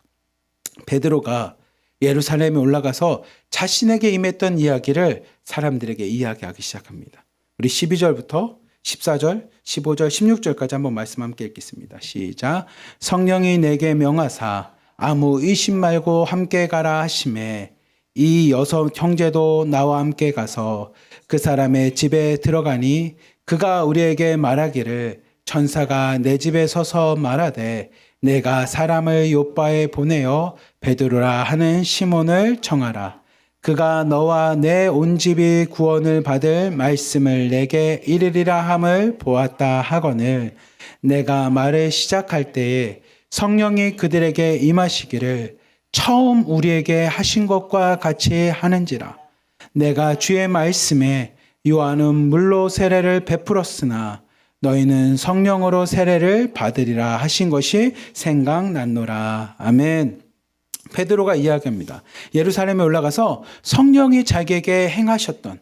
베드로가 예루살렘에 올라가서 자신에게 임했던 이야기를 사람들에게 이야기하기 시작합니다. 우리 12절부터 14절, 15절, 16절까지 한번 말씀 함께 읽겠습니다. 시작. 성령이 내게 명하사 아무 의심 말고 함께 가라 하시매 이 여섯 형제도 나와 함께 가서 그 사람의 집에 들어가니 그가 우리에게 말하기를 천사가 내 집에 서서 말하되 내가 사람을 욥바에 보내어 베드로라 하는 시몬을 청하라. 그가 너와 내 온 집이 구원을 받을 말씀을 내게 이르리라 함을 보았다 하거늘 내가 말을 시작할 때에 성령이 그들에게 임하시기를 처음 우리에게 하신 것과 같이 하는지라. 내가 주의 말씀에 요한은 물로 세례를 베풀었으나 너희는 성령으로 세례를 받으리라 하신 것이 생각났노라. 아멘. 베드로가 이야기합니다. 예루살렘에 올라가서 성령이 자기에게 행하셨던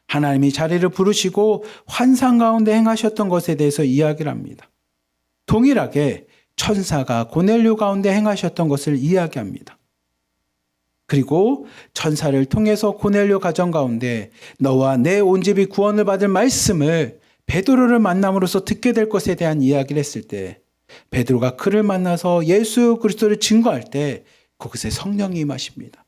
하나님이 자리를 부르시고 환상 가운데 행하셨던 것에 대해서 이야기를 합니다. 동일하게 천사가 고넬료 가운데 행하셨던 것을 이야기합니다. 그리고 천사를 통해서 고넬료 가정 가운데 너와 내 온 집이 구원을 받을 말씀을 베드로를 만남으로써 듣게 될 것에 대한 이야기를 했을 때 베드로가 그를 만나서 예수 그리스도를 증거할 때 그곳에 성령이 임하십니다.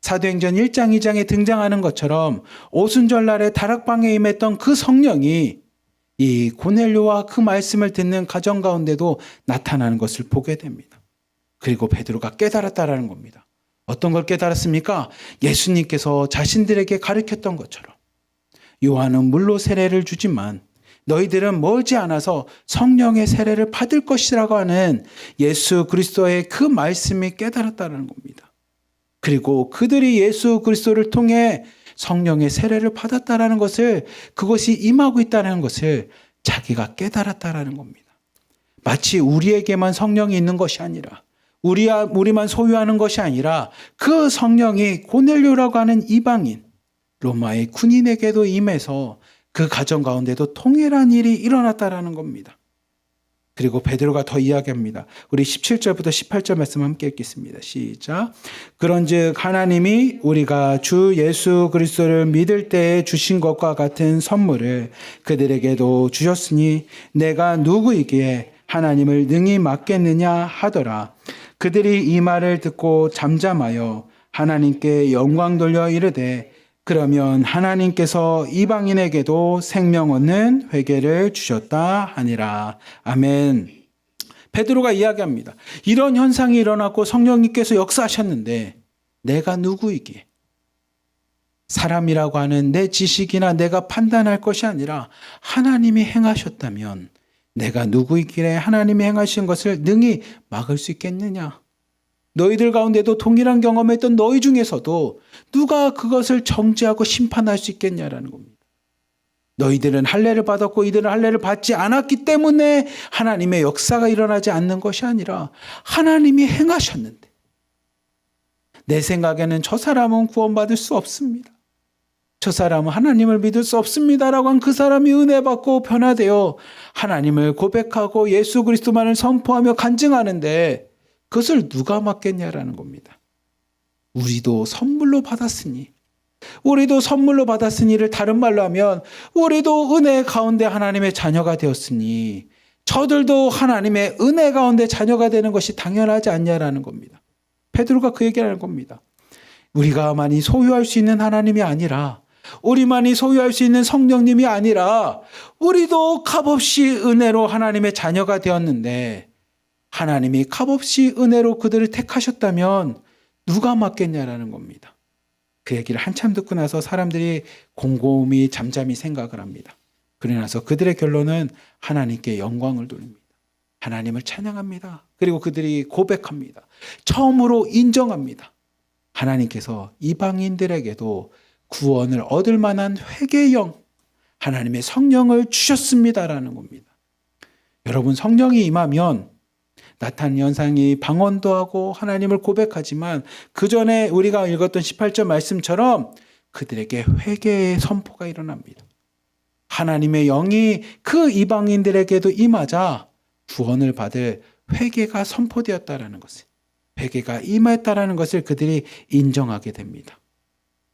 사도행전 1장 2장에 등장하는 것처럼 오순절날에 다락방에 임했던 그 성령이 이 고넬료와 그 말씀을 듣는 가정 가운데도 나타나는 것을 보게 됩니다. 그리고 베드로가 깨달았다라는 겁니다. 어떤 걸 깨달았습니까? 예수님께서 자신들에게 가르쳤던 것처럼 요한은 물로 세례를 주지만 너희들은 멀지 않아서 성령의 세례를 받을 것이라고 하는 예수 그리스도의 그 말씀이 깨달았다는 겁니다. 그리고 그들이 예수 그리스도를 통해 성령의 세례를 받았다는 것을, 그것이 임하고 있다는 것을 자기가 깨달았다는 겁니다. 마치 우리에게만 성령이 있는 것이 아니라, 우리만 소유하는 것이 아니라 그 성령이 고넬료라고 하는 이방인 로마의 군인에게도 임해서 그 가정 가운데도 통일한 일이 일어났다라는 겁니다. 그리고 베드로가 더 이야기합니다. 우리 17절부터 18절 말씀 함께 읽겠습니다. 시작. 그런즉 하나님이 우리가 주 예수 그리스도를 믿을 때에 주신 것과 같은 선물을 그들에게도 주셨으니 내가 누구이기에 하나님을 능히 맡겠느냐 하더라. 그들이 이 말을 듣고 잠잠하여 하나님께 영광 돌려 이르되 그러면 하나님께서 이방인에게도 생명 얻는 회개를 주셨다 하니라. 아멘. 베드로가 이야기합니다. 이런 현상이 일어났고 성령님께서 역사하셨는데 내가 누구이기에? 사람이라고 하는 내 지식이나 내가 판단할 것이 아니라 하나님이 행하셨다면 내가 누구이기에 하나님이 행하신 것을 능히 막을 수 있겠느냐? 너희들 가운데도 동일한 경험했던 너희 중에서도 누가 그것을 정죄하고 심판할 수 있겠냐라는 겁니다. 너희들은 할례를 받았고 이들은 할례를 받지 않았기 때문에 하나님의 역사가 일어나지 않는 것이 아니라 하나님이 행하셨는데 내 생각에는 저 사람은 구원받을 수 없습니다. 저 사람은 하나님을 믿을 수 없습니다라고 한 그 사람이 은혜 받고 변화되어 하나님을 고백하고 예수 그리스도만을 선포하며 간증하는데 그것을 누가 맡겠냐라는 겁니다. 우리도 선물로 받았으니 를 다른 말로 하면 우리도 은혜 가운데 하나님의 자녀가 되었으니 저들도 하나님의 은혜 가운데 자녀가 되는 것이 당연하지 않냐라는 겁니다. 베드로가 그 얘기를 하는 겁니다. 우리가만이 소유할 수 있는 하나님이 아니라, 우리만이 소유할 수 있는 성령님이 아니라 우리도 값없이 은혜로 하나님의 자녀가 되었는데 하나님이 값없이 은혜로 그들을 택하셨다면 누가 맡겠냐라는 겁니다. 그 얘기를 한참 듣고 나서 사람들이 곰곰이 잠잠히 생각을 합니다. 그러고 나서 그들의 결론은 하나님께 영광을 돌립니다. 하나님을 찬양합니다. 그리고 그들이 고백합니다. 처음으로 인정합니다. 하나님께서 이방인들에게도 구원을 얻을 만한 회개의 영, 하나님의 성령을 주셨습니다라는 겁니다. 여러분, 성령이 임하면 나타난 현상이 방언도 하고 하나님을 고백하지만 그 전에 우리가 읽었던 18절 말씀처럼 그들에게 회개의 선포가 일어납니다. 하나님의 영이 그 이방인들에게도 임하자 구원을 받을 회개가 선포되었다라는 것을, 회개가 임했다라는 것을 그들이 인정하게 됩니다.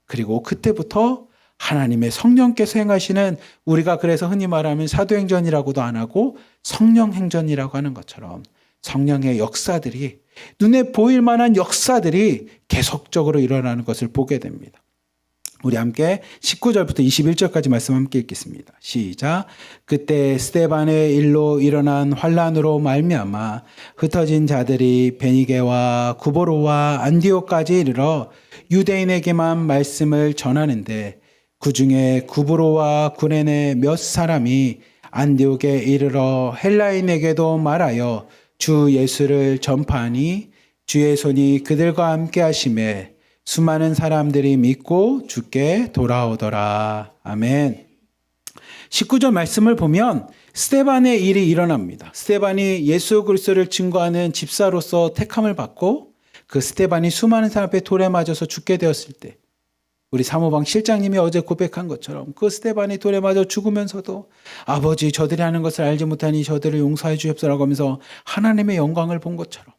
그리고 그때부터 하나님의 성령께서 행하시는, 우리가 그래서 흔히 말하면 사도행전이라고도 안 하고 성령행전이라고 하는 것처럼 성령의 역사들이, 눈에 보일 만한 역사들이 계속적으로 일어나는 것을 보게 됩니다. 우리 함께 19절부터 21절까지 말씀 함께 읽겠습니다. 시작. 그때 스데반의 일로 일어난 환란으로 말미암아 흩어진 자들이 베니게와 구보로와 안디옥까지 이르러 유대인에게만 말씀을 전하는데 그 중에 구보로와 구레네 몇 사람이 안디옥에 이르러 헬라인에게도 말하여 주 예수를 전파하니 주의 손이 그들과 함께 하심에 수많은 사람들이 믿고 주께 돌아오더라. 아멘. 19절 말씀을 보면 스데반의 일이 일어납니다. 스데반이 예수 그리스도를 증거하는 집사로서 택함을 받고 그 스데반이 수많은 사람 앞에 돌에 맞아서 죽게 되었을 때, 우리 사모방 실장님이 어제 고백한 것처럼 그 스데반이 돌에 맞아 죽으면서도 아버지, 저들이 하는 것을 알지 못하니 저들을 용서해 주옵소서라고 하면서 하나님의 영광을 본 것처럼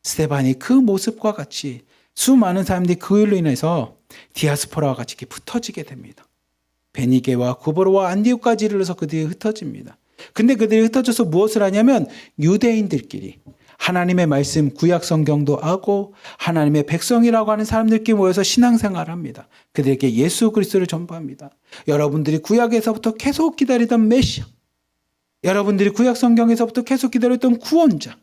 스데반이 그 모습과 같이 수많은 사람들이 그 일로 인해서 디아스포라와 같이 이렇게 흩어지게 됩니다. 베니게와 구보로와 안디옥까지 이르러서 그들이 흩어집니다. 근데 그들이 흩어져서 무엇을 하냐면 유대인들끼리 하나님의 말씀, 구약 성경도 하고 하나님의 백성이라고 하는 사람들끼리 모여서 신앙생활을 합니다. 그들에게 예수 그리스도를 전파합니다. 여러분들이 구약에서부터 계속 기다리던 메시아, 여러분들이 구약 성경에서부터 계속 기다렸던 구원자,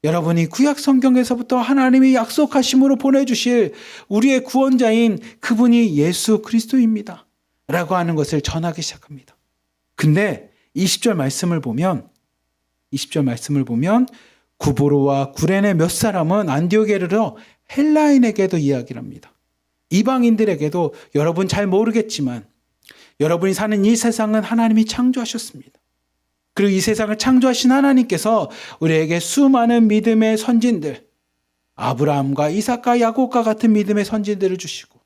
여러분이 구약 성경에서부터 하나님이 약속하심으로 보내주실 우리의 구원자인 그분이 예수 그리스도입니다. 라고 하는 것을 전하기 시작합니다. 근데 20절 말씀을 보면 구브로와 구레네 몇 사람은 안디옥에 이르러 헬라인에게도 이야기를 합니다. 이방인들에게도 여러분 잘 모르겠지만 여러분이 사는 이 세상은 하나님이 창조하셨습니다. 그리고 이 세상을 창조하신 하나님께서 우리에게 수많은 믿음의 선진들, 아브라함과 이삭과 야곱과 같은 믿음의 선진들을 주시고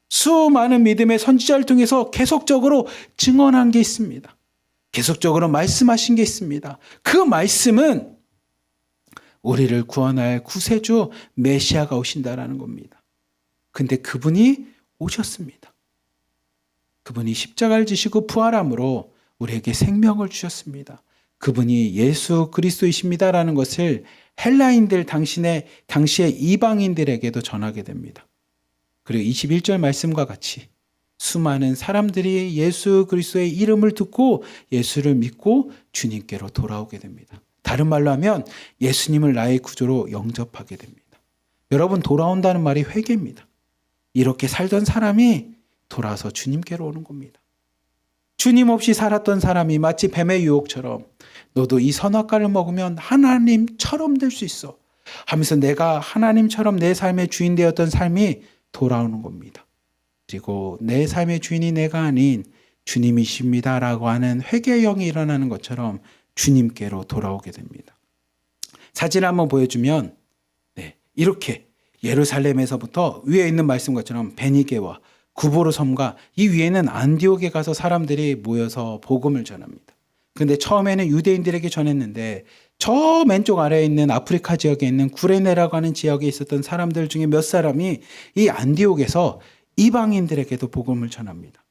수많은 믿음의 선지자를 통해서 계속적으로 증언한 게 있습니다. 계속적으로 말씀하신 게 있습니다. 그 말씀은 우리를 구원할 구세주 메시아가 오신다라는 겁니다. 근데 그분이 오셨습니다. 그분이 십자가를 지시고 부활함으로 우리에게 생명을 주셨습니다. 그분이 예수 그리스도이십니다라는 것을 헬라인들 당시의 이방인들에게도 전하게 됩니다. 그리고 21절 말씀과 같이 수많은 사람들이 예수 그리스도의 이름을 듣고 예수를 믿고 주님께로 돌아오게 됩니다. 다른 말로 하면 예수님을 나의 구주로 영접하게 됩니다. 여러분, 돌아온다는 말이 회개입니다. 이렇게 살던 사람이 돌아서 주님께로 오는 겁니다. 주님 없이 살았던 사람이 마치 뱀의 유혹처럼 너도 이 선악과를 먹으면 하나님처럼 될 수 있어 하면서 내가 하나님처럼 내 삶의 주인 되었던 삶이 돌아오는 겁니다. 그리고 내 삶의 주인이 내가 아닌 주님이십니다라고 하는 회개의 영이 일어나는 것처럼 주님께로 돌아오게 됩니다. 사진을 한번 보여주면 이렇게 예루살렘에서부터 위에 있는 말씀과처럼 베니게와 구보로 섬과 이 위에는 안디옥에 가서 사람들이 모여서 복음을 전합니다. 그런데 처음에는 유대인들에게 전했는데 저 맨쪽 아래에 있는 아프리카 지역에 있는 구레네라고 하는 지역에 있었던 사람들 중에 몇 사람이 이 안디옥에서 이방인들에게도 복음을 전합니다.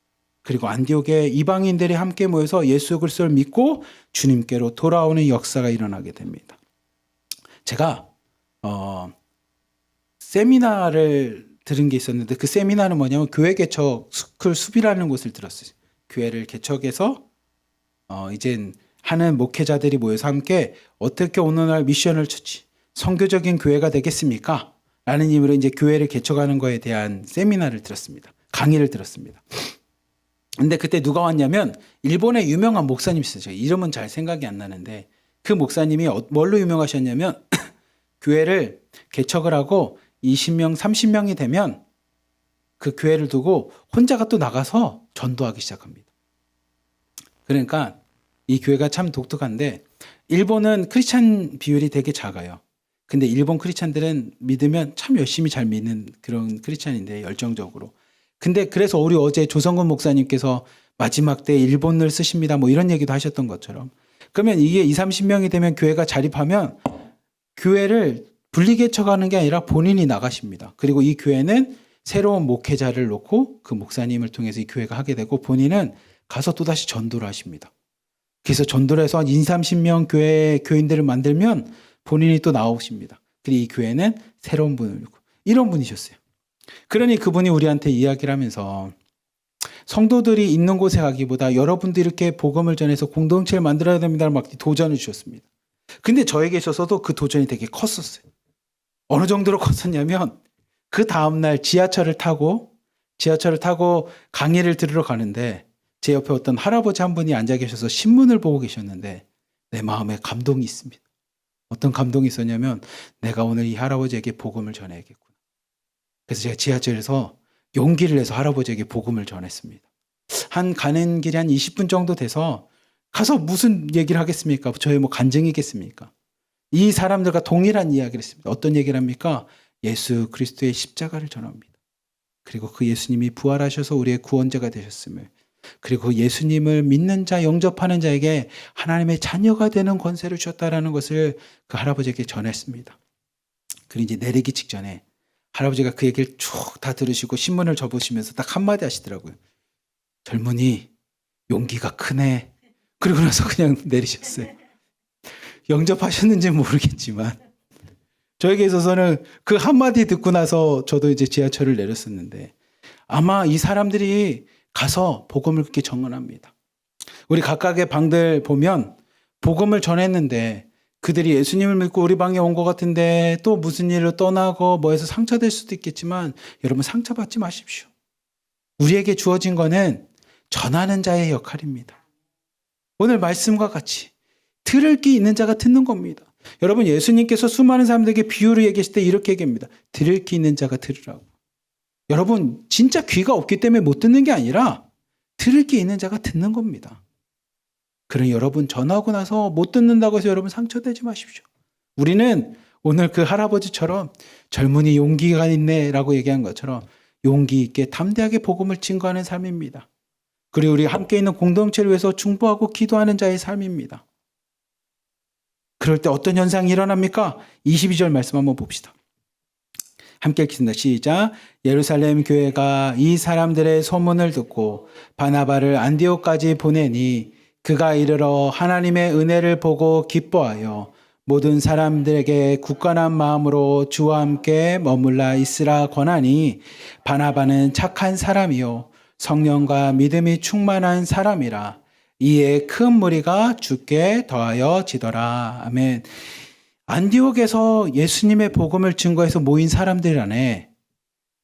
그리고 안디옥에 이방인들이 함께 모여서 예수 그리스도를 믿고 주님께로 돌아오는 역사가 일어나게 됩니다. 제가 세미나를 들은 게 있었는데 그 세미나는 뭐냐면 교회 개척 스쿨 숲이라는 곳을 들었어요. 교회를 개척해서 이젠 하는 목회자들이 모여서 함께 어떻게 오늘날 미션을 처치 선교적인 교회가 되겠습니까? 라는 의미로 이제 교회를 개척하는 거에 대한 세미나를 들었습니다. 강의를 들었습니다. 근데 그때 누가 왔냐면 일본의 유명한 목사님이 있어요. 이름은 잘 생각이 안 나는데 그 목사님이 뭘로 유명하셨냐면 교회를 개척을 하고 20명, 30명이 되면 그 교회를 두고 혼자가 또 나가서 전도하기 시작합니다. 그러니까 이 교회가 참 독특한데 일본은 크리스찬 비율이 되게 작아요. 근데 일본 크리스찬들은 믿으면 참 열심히 잘 믿는 그런 크리스찬인데 열정적으로. 근데 그래서 우리 어제 조성근 목사님께서 마지막 때 일본을 쓰십니다. 뭐 이런 얘기도 하셨던 것처럼. 그러면 이게 20, 30명이 되면 교회가 자립하면 교회를 분리개척하는 게 아니라 본인이 나가십니다. 그리고 이 교회는 새로운 목회자를 놓고 그 목사님을 통해서 이 교회가 하게 되고 본인은 가서 또다시 전도를 하십니다. 그래서 전도를 해서 한 20, 30명 교인들을 만들면 본인이 또 나오십니다. 그리고 이 교회는 새로운 분을 놓고 이런 분이셨어요. 그러니 그분이 우리한테 이야기를 하면서 성도들이 있는 곳에 가기보다 여러분들이 이렇게 복음을 전해서 공동체를 만들어야 됩니다. 막 도전을 주셨습니다. 근데 저에게 있어서도 그 도전이 되게 컸었어요. 어느 정도로 컸었냐면 그 다음날 지하철을 타고 강의를 들으러 가는데 제 옆에 어떤 할아버지 한 분이 앉아 계셔서 신문을 보고 계셨는데 내 마음에 감동이 있습니다. 어떤 감동이 있었냐면 내가 오늘 이 할아버지에게 복음을 전해야겠구나. 그래서 제가 지하철에서 용기를 내서 할아버지에게 복음을 전했습니다. 가는 길이 한 20분 정도 돼서 가서 무슨 얘기를 하겠습니까? 저의 뭐 간증이겠습니까? 이 사람들과 동일한 이야기를 했습니다. 어떤 얘기를 합니까? 예수 그리스도의 십자가를 전합니다. 그리고 그 예수님이 부활하셔서 우리의 구원자가 되셨음을, 그리고 예수님을 믿는 자, 영접하는 자에게 하나님의 자녀가 되는 권세를 주셨다라는 것을 그 할아버지에게 전했습니다. 그리고 이제 내리기 직전에 할아버지가 그 얘기를 쭉 다 들으시고 신문을 접으시면서 딱 한마디 하시더라고요. 젊은이, 용기가 크네. 그리고 나서 그냥 내리셨어요. 영접하셨는지는 모르겠지만 저에게 있어서는 그 한마디 듣고 나서 저도 이제 지하철을 내렸었는데 아마 이 사람들이 가서 복음을 그렇게 전언합니다. 우리 각각의 방들 보면 복음을 전했는데 그들이 예수님을 믿고 우리 방에 온 것 같은데 또 무슨 일로 떠나고 뭐해서 상처될 수도 있겠지만 여러분 상처받지 마십시오. 우리에게 주어진 거는 전하는 자의 역할입니다. 오늘 말씀과 같이 들을 귀 있는 자가 듣는 겁니다. 여러분 예수님께서 수많은 사람들에게 비유를 얘기하실 때 이렇게 얘기합니다. 들을 귀 있는 자가 들으라고. 여러분 진짜 귀가 없기 때문에 못 듣는 게 아니라 들을 귀 있는 자가 듣는 겁니다. 그러니 여러분 전하고 나서 못 듣는다고 해서 여러분 상처되지 마십시오. 우리는 오늘 그 할아버지처럼 젊은이 용기가 있네라고 얘기한 것처럼 용기 있게 담대하게 복음을 증거하는 삶입니다. 그리고 우리 함께 있는 공동체를 위해서 중보하고 기도하는 자의 삶입니다. 그럴 때 어떤 현상이 일어납니까? 22절 말씀 한번 봅시다. 함께 읽겠습니다. 시작. 예루살렘 교회가 이 사람들의 소문을 듣고 바나바를 안디옥까지 보내니 그가 이르러 하나님의 은혜를 보고 기뻐하여 모든 사람들에게 굳건한 마음으로 주와 함께 머물러 있으라 권하니 바나바는 착한 사람이요 성령과 믿음이 충만한 사람이라 이에 큰 무리가 주께 더하여 지더라. 아멘. 안디옥에서 예수님의 복음을 증거해서 모인 사람들이라네.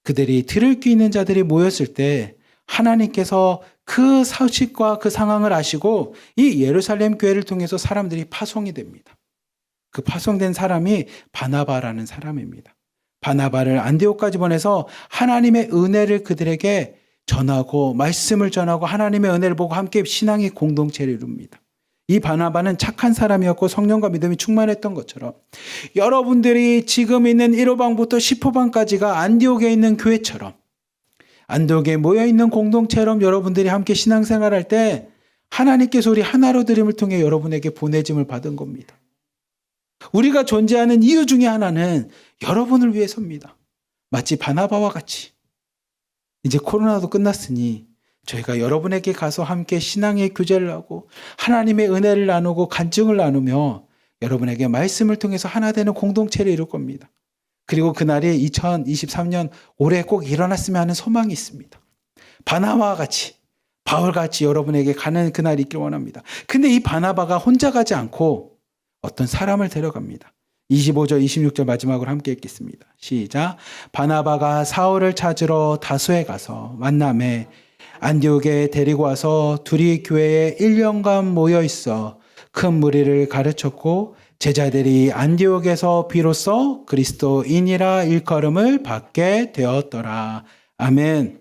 그들이 들을 귀 있는 자들이 모였을 때 하나님께서 그 사실과 그 상황을 아시고 이 예루살렘 교회를 통해서 사람들이 파송이 됩니다. 그 파송된 사람이 바나바라는 사람입니다. 바나바를 안디옥까지 보내서 하나님의 은혜를 그들에게 전하고 말씀을 전하고 하나님의 은혜를 보고 함께 신앙의 공동체를 이룹니다. 이 바나바는 착한 사람이었고 성령과 믿음이 충만했던 것처럼 여러분들이 지금 있는 1호방부터 10호방까지가 안디옥에 있는 교회처럼 안디옥에 모여있는 공동체처럼 여러분들이 함께 신앙생활할 때 하나님께서 우리 하나로 드림을 통해 여러분에게 보내짐을 받은 겁니다. 우리가 존재하는 이유 중에 하나는 여러분을 위해서입니다. 마치 바나바와 같이 이제 코로나도 끝났으니 저희가 여러분에게 가서 함께 신앙의 교제를 하고 하나님의 은혜를 나누고 간증을 나누며 여러분에게 말씀을 통해서 하나 되는 공동체를 이룰 겁니다. 그리고 그날이 2023년 올해 꼭 일어났으면 하는 소망이 있습니다. 바나바와 같이 바울같이 여러분에게 가는 그날이 있길 원합니다. 근데 이 바나바가 혼자 가지 않고 어떤 사람을 데려갑니다. 25절 26절 마지막으로 함께 읽겠습니다. 시작. 바나바가 사울을 찾으러 다소에 가서 만남에 안디옥에 데리고 와서 둘이 교회에 1년간 모여 있어 큰 무리를 가르쳤고 제자들이 안디옥에서 비로소 그리스도인이라 일컬음을 받게 되었더라. 아멘.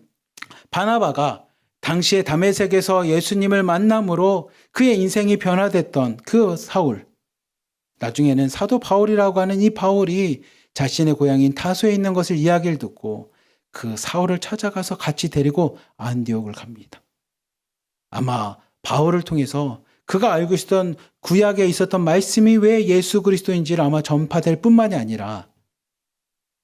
바나바가 당시에 다메섹에서 예수님을 만남으로 그의 인생이 변화됐던 그 사울, 나중에는 사도 바울이라고 하는 이 바울이 자신의 고향인 타소에 있는 것을 이야기를 듣고 그 사울을 찾아가서 같이 데리고 안디옥을 갑니다. 아마 바울을 통해서 그가 알고 있었던 구약에 있었던 말씀이 왜 예수 그리스도인지를 아마 전파될 뿐만이 아니라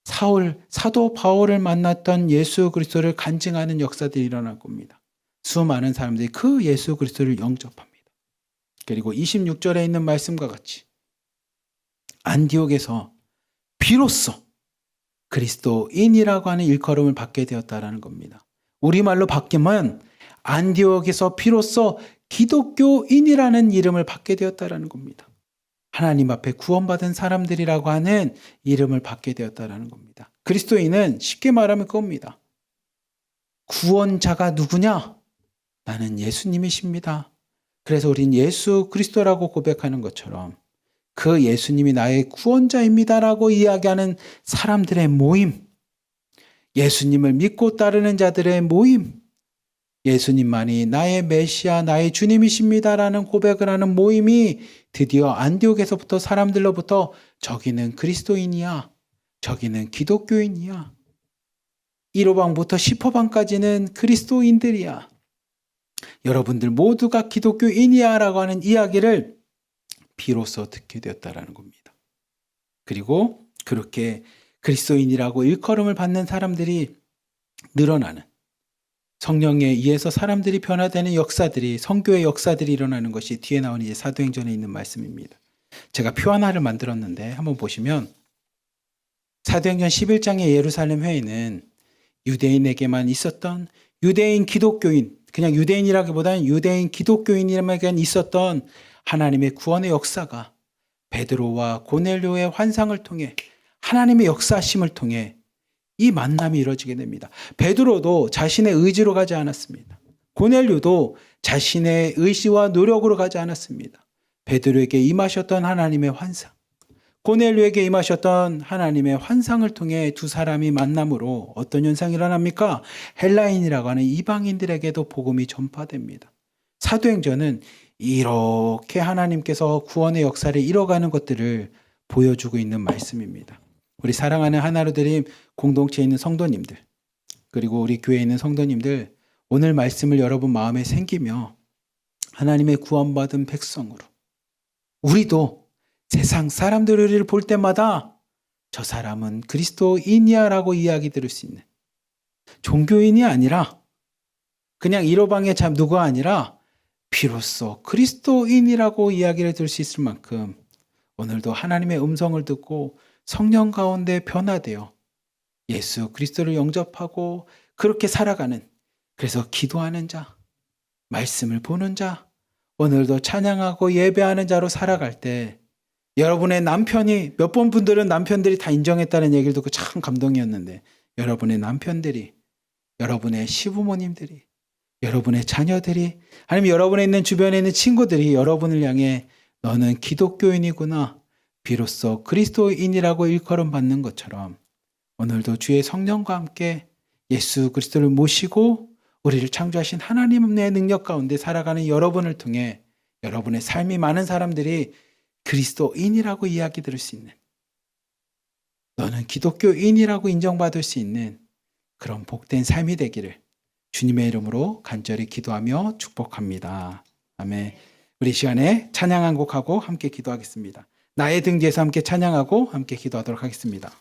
사도 바울을 만났던 예수 그리스도를 간증하는 역사들이 일어날 겁니다. 수많은 사람들이 그 예수 그리스도를 영접합니다. 그리고 26절에 있는 말씀과 같이 안디옥에서 비로소 그리스도인이라고 하는 일컬음을 받게 되었다라는 겁니다. 우리말로 바뀌면 안디옥에서 비로소 기독교인이라는 이름을 받게 되었다라는 겁니다. 하나님 앞에 구원받은 사람들이라고 하는 이름을 받게 되었다라는 겁니다. 그리스도인은 쉽게 말하면 그겁니다. 구원자가 누구냐? 나는 예수님이십니다. 그래서 우린 예수 그리스도라고 고백하는 것처럼 그 예수님이 나의 구원자입니다라고 이야기하는 사람들의 모임, 예수님을 믿고 따르는 자들의 모임, 예수님만이 나의 메시아, 나의 주님이십니다라는 고백을 하는 모임이 드디어 안디옥에서부터 사람들로부터 저기는 그리스도인이야, 저기는 기독교인이야, 1호방부터 10호방까지는 그리스도인들이야, 여러분들 모두가 기독교인이야 라고 하는 이야기를 비로소 듣게 되었다라는 겁니다. 그리고 그렇게 그리스도인이라고 일컬음을 받는 사람들이 늘어나는, 성령에 의해서 사람들이 변화되는 역사들이, 성교의 역사들이 일어나는 것이 뒤에 나오는 이제 사도행전에 있는 말씀입니다. 제가 표 하나를 만들었는데 한번 보시면 사도행전 11장의 예루살렘 회의는 유대인에게만 있었던 유대인 기독교인, 그냥 유대인이라기보다는 유대인 기독교인에게만 있었던 하나님의 구원의 역사가 베드로와 고넬료의 환상을 통해 하나님의 역사하심을 통해 이 만남이 이루어지게 됩니다. 베드로도 자신의 의지로 가지 않았습니다. 고넬료도 자신의 의지와 노력으로 가지 않았습니다. 베드로에게 임하셨던 하나님의 환상, 고넬료에게 임하셨던 하나님의 환상을 통해 두 사람이 만남으로 어떤 현상이 일어납니까? 헬라인이라고 하는 이방인들에게도 복음이 전파됩니다. 사도행전은 이렇게 하나님께서 구원의 역사를 이뤄가는 것들을 보여주고 있는 말씀입니다. 우리 사랑하는 하나로드림 공동체에 있는 성도님들, 그리고 우리 교회에 있는 성도님들, 오늘 말씀을 여러분 마음에 생기며 하나님의 구원받은 백성으로 우리도 세상 사람들이 우리를 볼 때마다 저 사람은 그리스도인이야 라고 이야기 들을 수 있는, 종교인이 아니라 그냥 이로방의 참 누가 아니라 비로소 그리스도인이라고 이야기를 들을 수 있을 만큼 오늘도 하나님의 음성을 듣고 성령 가운데 변화되어 예수 그리스도를 영접하고 그렇게 살아가는, 그래서 기도하는 자, 말씀을 보는 자, 오늘도 찬양하고 예배하는 자로 살아갈 때 여러분의 남편이, 몇 번 분들은 남편들이 다 인정했다는 얘기를 듣고 참 감동이었는데, 여러분의 남편들이, 여러분의 시부모님들이, 여러분의 자녀들이, 아니면 여러분에 있는 주변에 있는 친구들이 여러분을 향해 너는 기독교인이구나, 비로소 그리스도인이라고 일컬음 받는 것처럼 오늘도 주의 성령과 함께 예수 그리스도를 모시고 우리를 창조하신 하나님의 능력 가운데 살아가는 여러분을 통해 여러분의 삶이 많은 사람들이 그리스도인이라고 이야기 들을 수 있는, 너는 기독교인이라고 인정받을 수 있는 그런 복된 삶이 되기를 주님의 이름으로 간절히 기도하며 축복합니다. 아멘. 우리 시간에 찬양 한 곡하고 함께 기도하겠습니다. 나의 등 뒤에서 함께 찬양하고 함께 기도하도록 하겠습니다.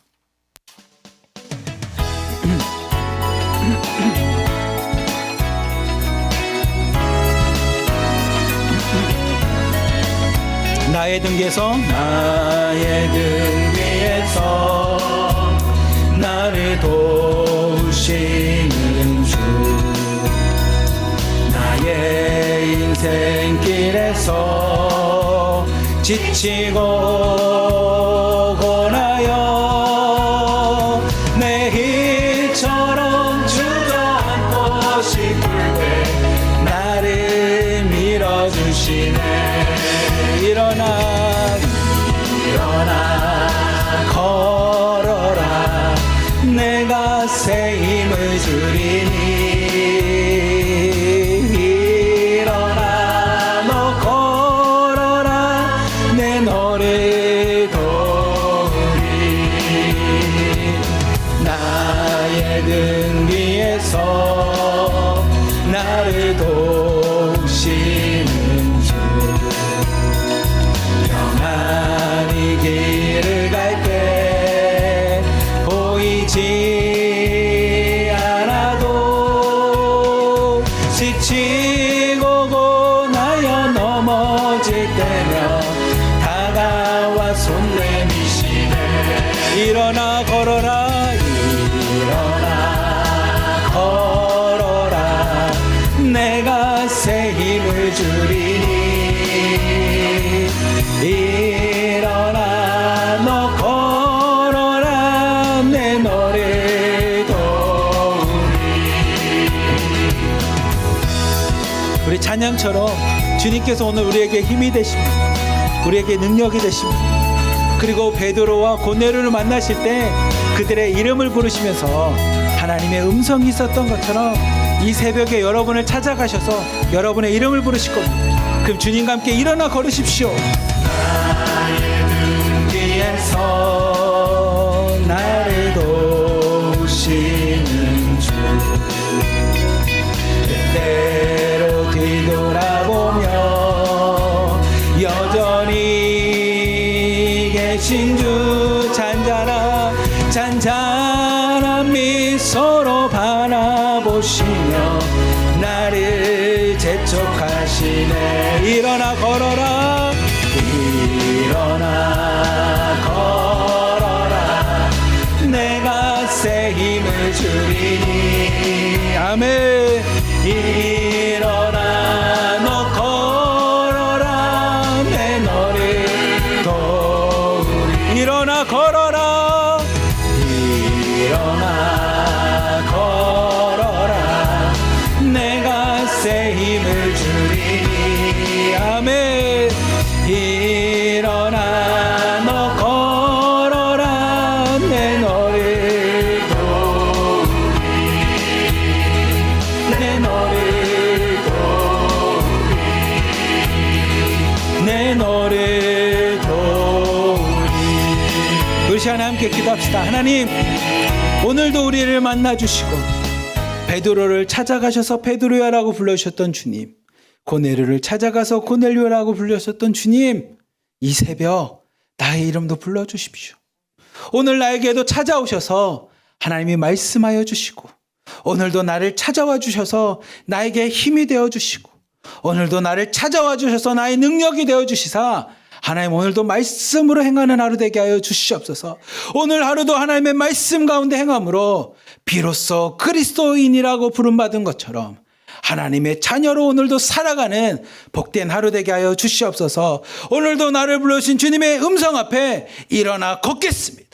나의 등 뒤에서, 나의 등 위에서 나를 도우시는 주, 나의 인생길에서 지치고 고나여 내 일처럼 주저앉고 싶을 때 나를 밀어주시네. 일어나 걸어라, 내가 새 힘을 주리니. 일어나 너 걸어라, 내 너를 도우리. 나의 등 위에서 나를 도우시는 주, 평안히 길을 갈 때 보이지 않아도 지치고 고나여 넘어질 때면 다가와 손 내미시네. 일어나 걸어라, 일어나 걸어라, 내가 새 힘을 주리니. 일어나 너 걸어라, 내 너를 도우리. 우리 찬양처럼 주님께서 오늘 우리에게 힘이 되십니다. 우리에게 능력이 되십니다. 그리고 베드로와 고넬료를 만나실 때 그들의 이름을 부르시면서 하나님의 음성이 있었던 것처럼 이 새벽에 여러분을 찾아가셔서 여러분의 이름을 부르실 겁니다. 그럼 주님과 함께 일어나 걸으십시오. 나의 등 뒤에서 나를 도우시는 주, 때때로 뒤돌아보며 여전히 계신 주, 잔잔한 미소로 바라보시며 나를 재촉하시네. 일어나 걸어라, 일어나 걸어라, 내가 새 힘을 주리니. 아멘. 일어나 너 걸어라, 내 너를 내 노래도 우리 시간에 함께 기도합시다. 하나님, 오늘도 우리를 만나주시고 베드로를 찾아가셔서 베드로야라고 불러주셨던 주님, 고넬료를 찾아가서 고넬료라고 불러주셨던 주님, 이 새벽 나의 이름도 불러주십시오. 오늘 나에게도 찾아오셔서 하나님이 말씀하여 주시고, 오늘도 나를 찾아와 주셔서 나에게 힘이 되어 주시고, 오늘도 나를 찾아와 주셔서 나의 능력이 되어 주시사 하나님 오늘도 말씀으로 행하는 하루 되게 하여 주시옵소서. 오늘 하루도 하나님의 말씀 가운데 행함으로 비로소 그리스도인이라고 부름받은 것처럼 하나님의 자녀로 오늘도 살아가는 복된 하루 되게 하여 주시옵소서. 오늘도 나를 불러주신 주님의 음성 앞에 일어나 걷겠습니다.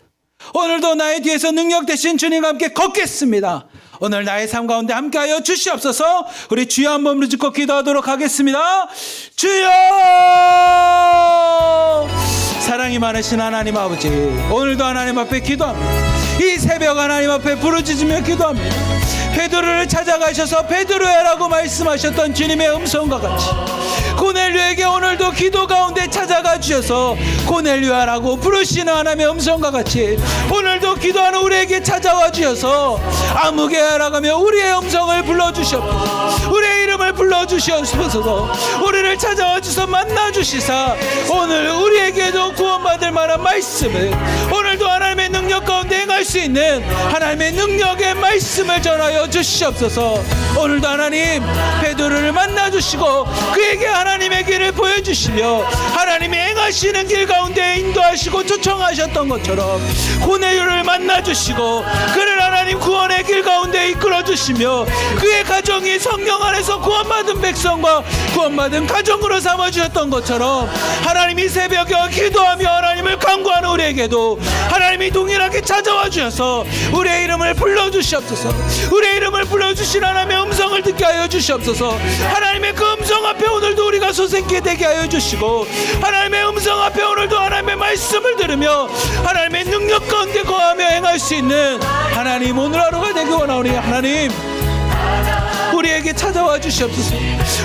오늘도 나의 뒤에서 능력 되신 주님과 함께 걷겠습니다. 오늘 나의 삶 가운데 함께하여 주시옵소서. 우리 주여 한 번으로 짓고 기도하도록 하겠습니다. 주여! 사랑이 많으신 하나님 아버지, 오늘도 하나님 앞에 기도합니다. 이 새벽 하나님 앞에 부르짖으며 기도합니다. 베드로를 찾아가셔서 베드로야라고 말씀하셨던 주님의 음성과 같이 고넬료에게 오늘도 기도 가운데 찾아가 주셔서 고넬료야라고 부르시는 하나님의 음성과 같이 오늘도 기도하는 우리에게 찾아와 주셔서 아무개야라고 하며 우리의 음성을 불러주시옵소서. 우리의 이름을 불러주시옵소서. 우리를 찾아와 주셔서 만나주시사 오늘 우리에게도 구원받을 만한 말씀을, 오늘도 하나님의 능력 가운데 행할 수 있는 하나님의 능력의 말씀을 전하여 주시옵소서. 오늘도 하나님 베드로를 만나주시고 그에게 하나님의 길을 보여주시며 하나님이 행하시는 길 가운데 인도하시고 초청하셨던 것처럼 고넬료를 만나주시고 그를 하나님 구원의 길 가운데 이끌어주시며 그의 가정이 성령 안에서 구원받은 백성과 구원받은 가정으로 삼아주셨던 것처럼 하나님 이 새벽에 기도하며 하나님을 간구하는 우리에게도 하나님이 동일하게 찾아와 주셔서 우리의 이름을 불러주시옵소서. 우리의 이름을 불러주신 하나님의 음성을 듣게 하여 주시옵소서. 하나님의 그 음성 앞에 오늘도 우리가 소생케 되게 하여 주시고 하나님의 음성 앞에 오늘도 하나님의 말씀을 들으며 하나님의 능력 가운데 거하며 행할 수 있는 하나님 오늘 하루가 되기 원하오니 하나님 우리에게 찾아와 주시옵소서.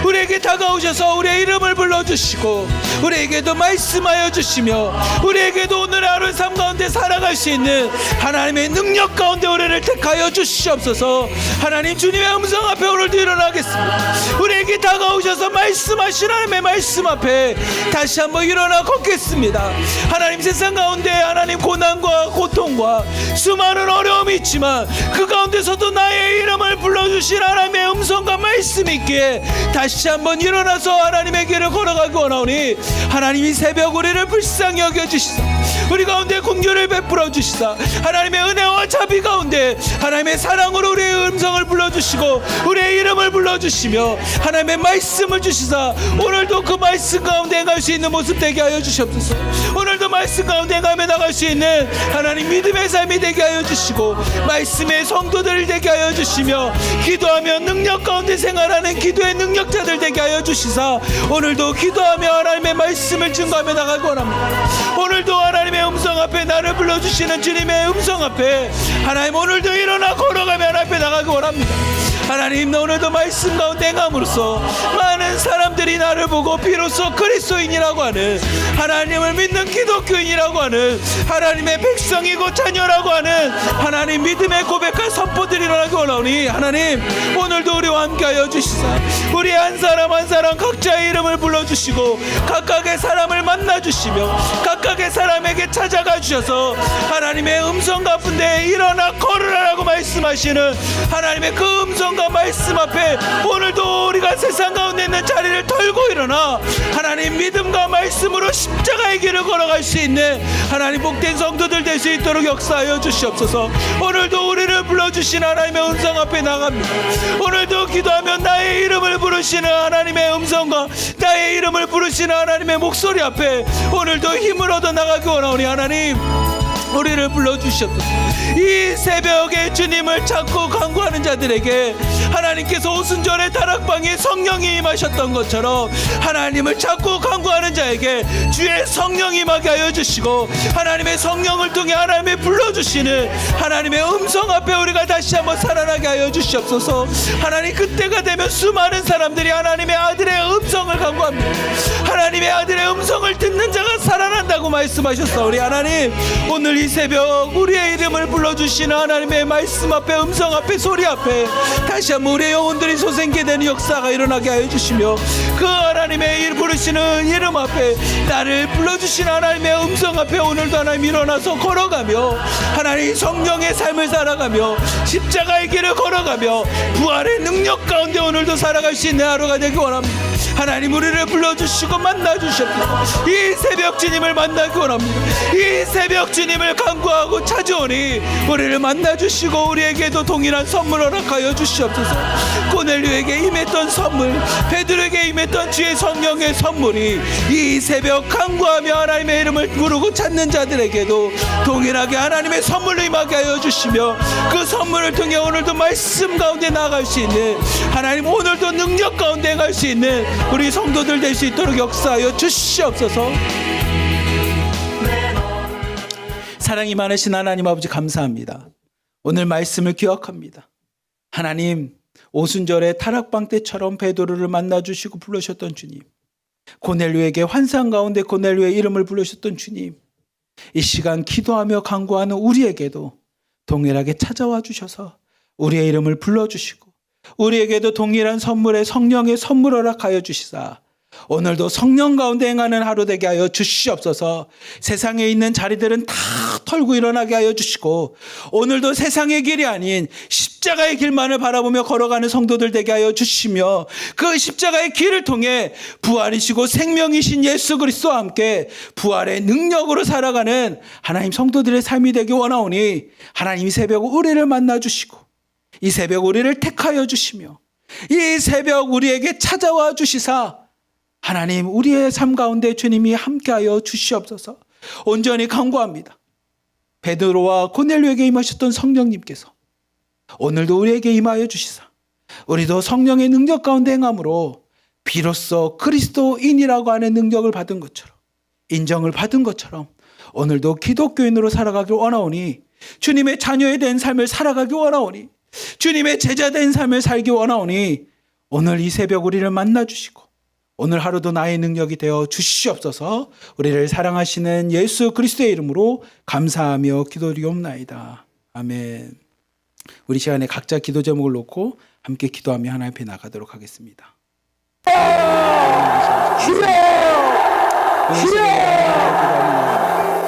우리에게 다가오셔서 우리의 이름을 불러주시고 우리에게도 말씀하여 주시며 우리에게도 오늘의 하루 삶 가운데 살아갈 수 있는 하나님의 능력 가운데 우리를 택하여 주시옵소서. 하나님 주님의 음성 앞에 오늘도 일어나겠습니다. 우리에게 다가오셔서 말씀하신 하나님의 말씀 앞에 다시 한번 일어나 걷겠습니다. 하나님 세상 가운데 하나님 고난과 고통과 수많은 어려움이 있지만 그 가운데서도 나의 이름을 불러주신 하나님의 음성과 말씀이 있기에 다시 한번 일어나서 하나님의 길을 걸어가기 원하오니 하나님 이 새벽 우리를 불쌍히 여겨주시사 우리 가운데 긍휼을 베풀어 주시사 하나님의 은혜와 자비 가운데 하나님의 사랑으로 우리의 음성을 불러주시고 우리의 이름을 불러주시며 하나님의 말씀을 주시사 오늘도 그 말씀 가운데 행할 수 있는 모습 되게 하여 주시옵소서. 오늘도 말씀 가운데 행하며 나갈 수 있는 하나님 믿음의 삶이 되게 하여 주시고 말씀의 성도들 되게 하여 주시며 기도하며 능력 가운데 생활하는 기도의 능력자들 되게 하여 주시사 오늘도 기도하며 하나님의 말씀을 증거하며 나가기 원합니다. 오늘도 하나님의 음성 앞에 나를 불러주시는 주님의 음성 앞에 하나님 오늘도 일어나 걸어가며 하나님 앞에 나가기 원합니다. 하나님 오늘도 말씀 가운데 행함으로써 많은 사람들이 나를 보고 비로소 그리스도인이라고 하는 하나님을 믿는 기독교인이라고 하는 하나님의 백성이고 자녀라고 하는 하나님 믿음의 고백과 선포들이 일어나기 원하오니 하나님 오늘도 우리와 함께하여 주시사 우리 한 사람 한 사람 각자의 이름을 불러주시고 각각의 사람을 만나주시며 각각의 사람에게 찾아가 주셔서 하나님의 음성 가운데 일어나 걸으라고 말씀하시는 하나님의 그 음성과 말씀 앞에 오늘도 우리가 세상 가운데 있는 자리를 털고 일어나 하나님 믿음과 말씀으로 십자가의 길을 걸어갈 수 있는 하나님 복된 성도들 될 수 있도록 역사하여 주시옵소서. 오늘도 우리를 불러주신 하나님의 음성 앞에 나갑니다. 오늘도 기도하며 나의 이름을 부르시는 하나님의 음성과 나의 이름을 부르시는 하나님의 목소리 앞에 오늘도 힘을 얻어 나가기 원하오니 하나님 우리를 불러주시옵소서. 이 새벽에 주님을 찾고 간구하는 자들에게 하나님께서 오순절의 다락방에 성령이 임하셨던 것처럼 하나님을 찾고 간구하는 자에게 주의 성령이 임하게 하여 주시고 하나님의 성령을 통해 하나님의 불러주시는 하나님의 음성 앞에 우리가 다시 한번 살아나게 하여 주시옵소서. 하나님, 그때가 되면 수많은 사람들이 하나님의 아들의 음성을 간구합니다. 하나님의 아들의 음성을 듣는 자가 살아난다고 말씀하셨사오니 하나님, 오늘 이 새벽 우리의 이름을 불러주시는 하나님의 말씀 앞에, 음성 앞에, 소리 앞에 다시 한번 우리의 영혼들이 소생케 되는 역사가 일어나게 하여 주시며, 그 하나님의 일 부르시는 이름 앞에, 나를 불러주시는 하나님의 음성 앞에 오늘도 하나님 일어나서 걸어가며 하나님 성령의 삶을 살아가며 십자가의 길을 걸어가며 부활의 능력 가운데 오늘도 살아갈 수 있는 하루가 되기 원합니다. 하나님, 우리를 불러주시고 만나주셨고 이 새벽 주님을 만나기 원합니다. 이 새벽 주님을 간구하고 찾아오니 우리를 만나주시고 우리에게도 동일한 선물 허락하여 주시옵소서. 고넬료에게 임했던 선물, 베드로에게 임했던 주의 성령의 선물이 이 새벽 간구하며 하나님의 이름을 부르고 찾는 자들에게도 동일하게 하나님의 선물로 임하게 하여 주시며, 그 선물을 통해 오늘도 말씀 가운데 나아갈 수 있는 하나님, 오늘도 능력 가운데 갈 수 있는 우리 성도들 될 수 있도록 역사하여 주시옵소서. 사랑이 많으신 하나님 아버지, 감사합니다. 오늘 말씀을 기억합니다. 하나님, 오순절의 타락방 때처럼 베드로를 만나주시고 부르셨던 주님, 고넬료에게 환상 가운데 고넬료의 이름을 부르셨던 주님, 이 시간 기도하며 간구하는 우리에게도 동일하게 찾아와 주셔서 우리의 이름을 불러주시고 우리에게도 동일한 선물의 성령의 선물 허락하여 주시사 오늘도 성령 가운데 행하는 하루 되게 하여 주시옵소서. 세상에 있는 자리들은 다 털고 일어나게 하여 주시고 오늘도 세상의 길이 아닌 십자가의 길만을 바라보며 걸어가는 성도들 되게 하여 주시며, 그 십자가의 길을 통해 부활이시고 생명이신 예수 그리스도와 함께 부활의 능력으로 살아가는 하나님 성도들의 삶이 되기 원하오니 하나님, 이 새벽 우리를 만나 주시고 이 새벽 우리를 택하여 주시며 이 새벽 우리에게 찾아와 주시사 하나님, 우리의 삶 가운데 주님이 함께하여 주시옵소서. 온전히 간구합니다. 베드로와 고넬료에게 임하셨던 성령님께서 오늘도 우리에게 임하여 주시사 우리도 성령의 능력 가운데 행함으로 비로소 그리스도인이라고 하는 능력을 받은 것처럼, 인정을 받은 것처럼 오늘도 기독교인으로 살아가길 원하오니, 주님의 자녀에 대한 삶을 살아가기 원하오니, 주님의 제자된 삶을 살기 원하오니 오늘 이 새벽 우리를 만나주시고 오늘 하루도 나의 능력이 되어 주시옵소서. 우리를 사랑하시는 예수 그리스도의 이름으로 감사하며 기도드리옵나이다. 아멘. 우리 시간에 각자 기도 제목을 놓고 함께 기도하며 하나님 앞에 나가도록 하겠습니다.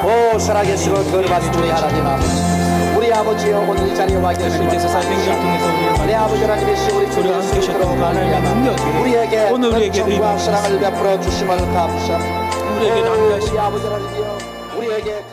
오 살아계시고 거룩하신 우리 하나님 아버지, 우리 아버지여 오늘 이 자리에 와 하나님께서 사명을 통해서 우리를 내 아버지 하나님이시 우리 주를 함께 하셨던 하나님의 능력이 우리에게 오늘 우리에게 은총과 사랑을 베풀어 주심을 감사합니다. 우리에게 낭비하시고 우리 아버지 하나님이여 우리에게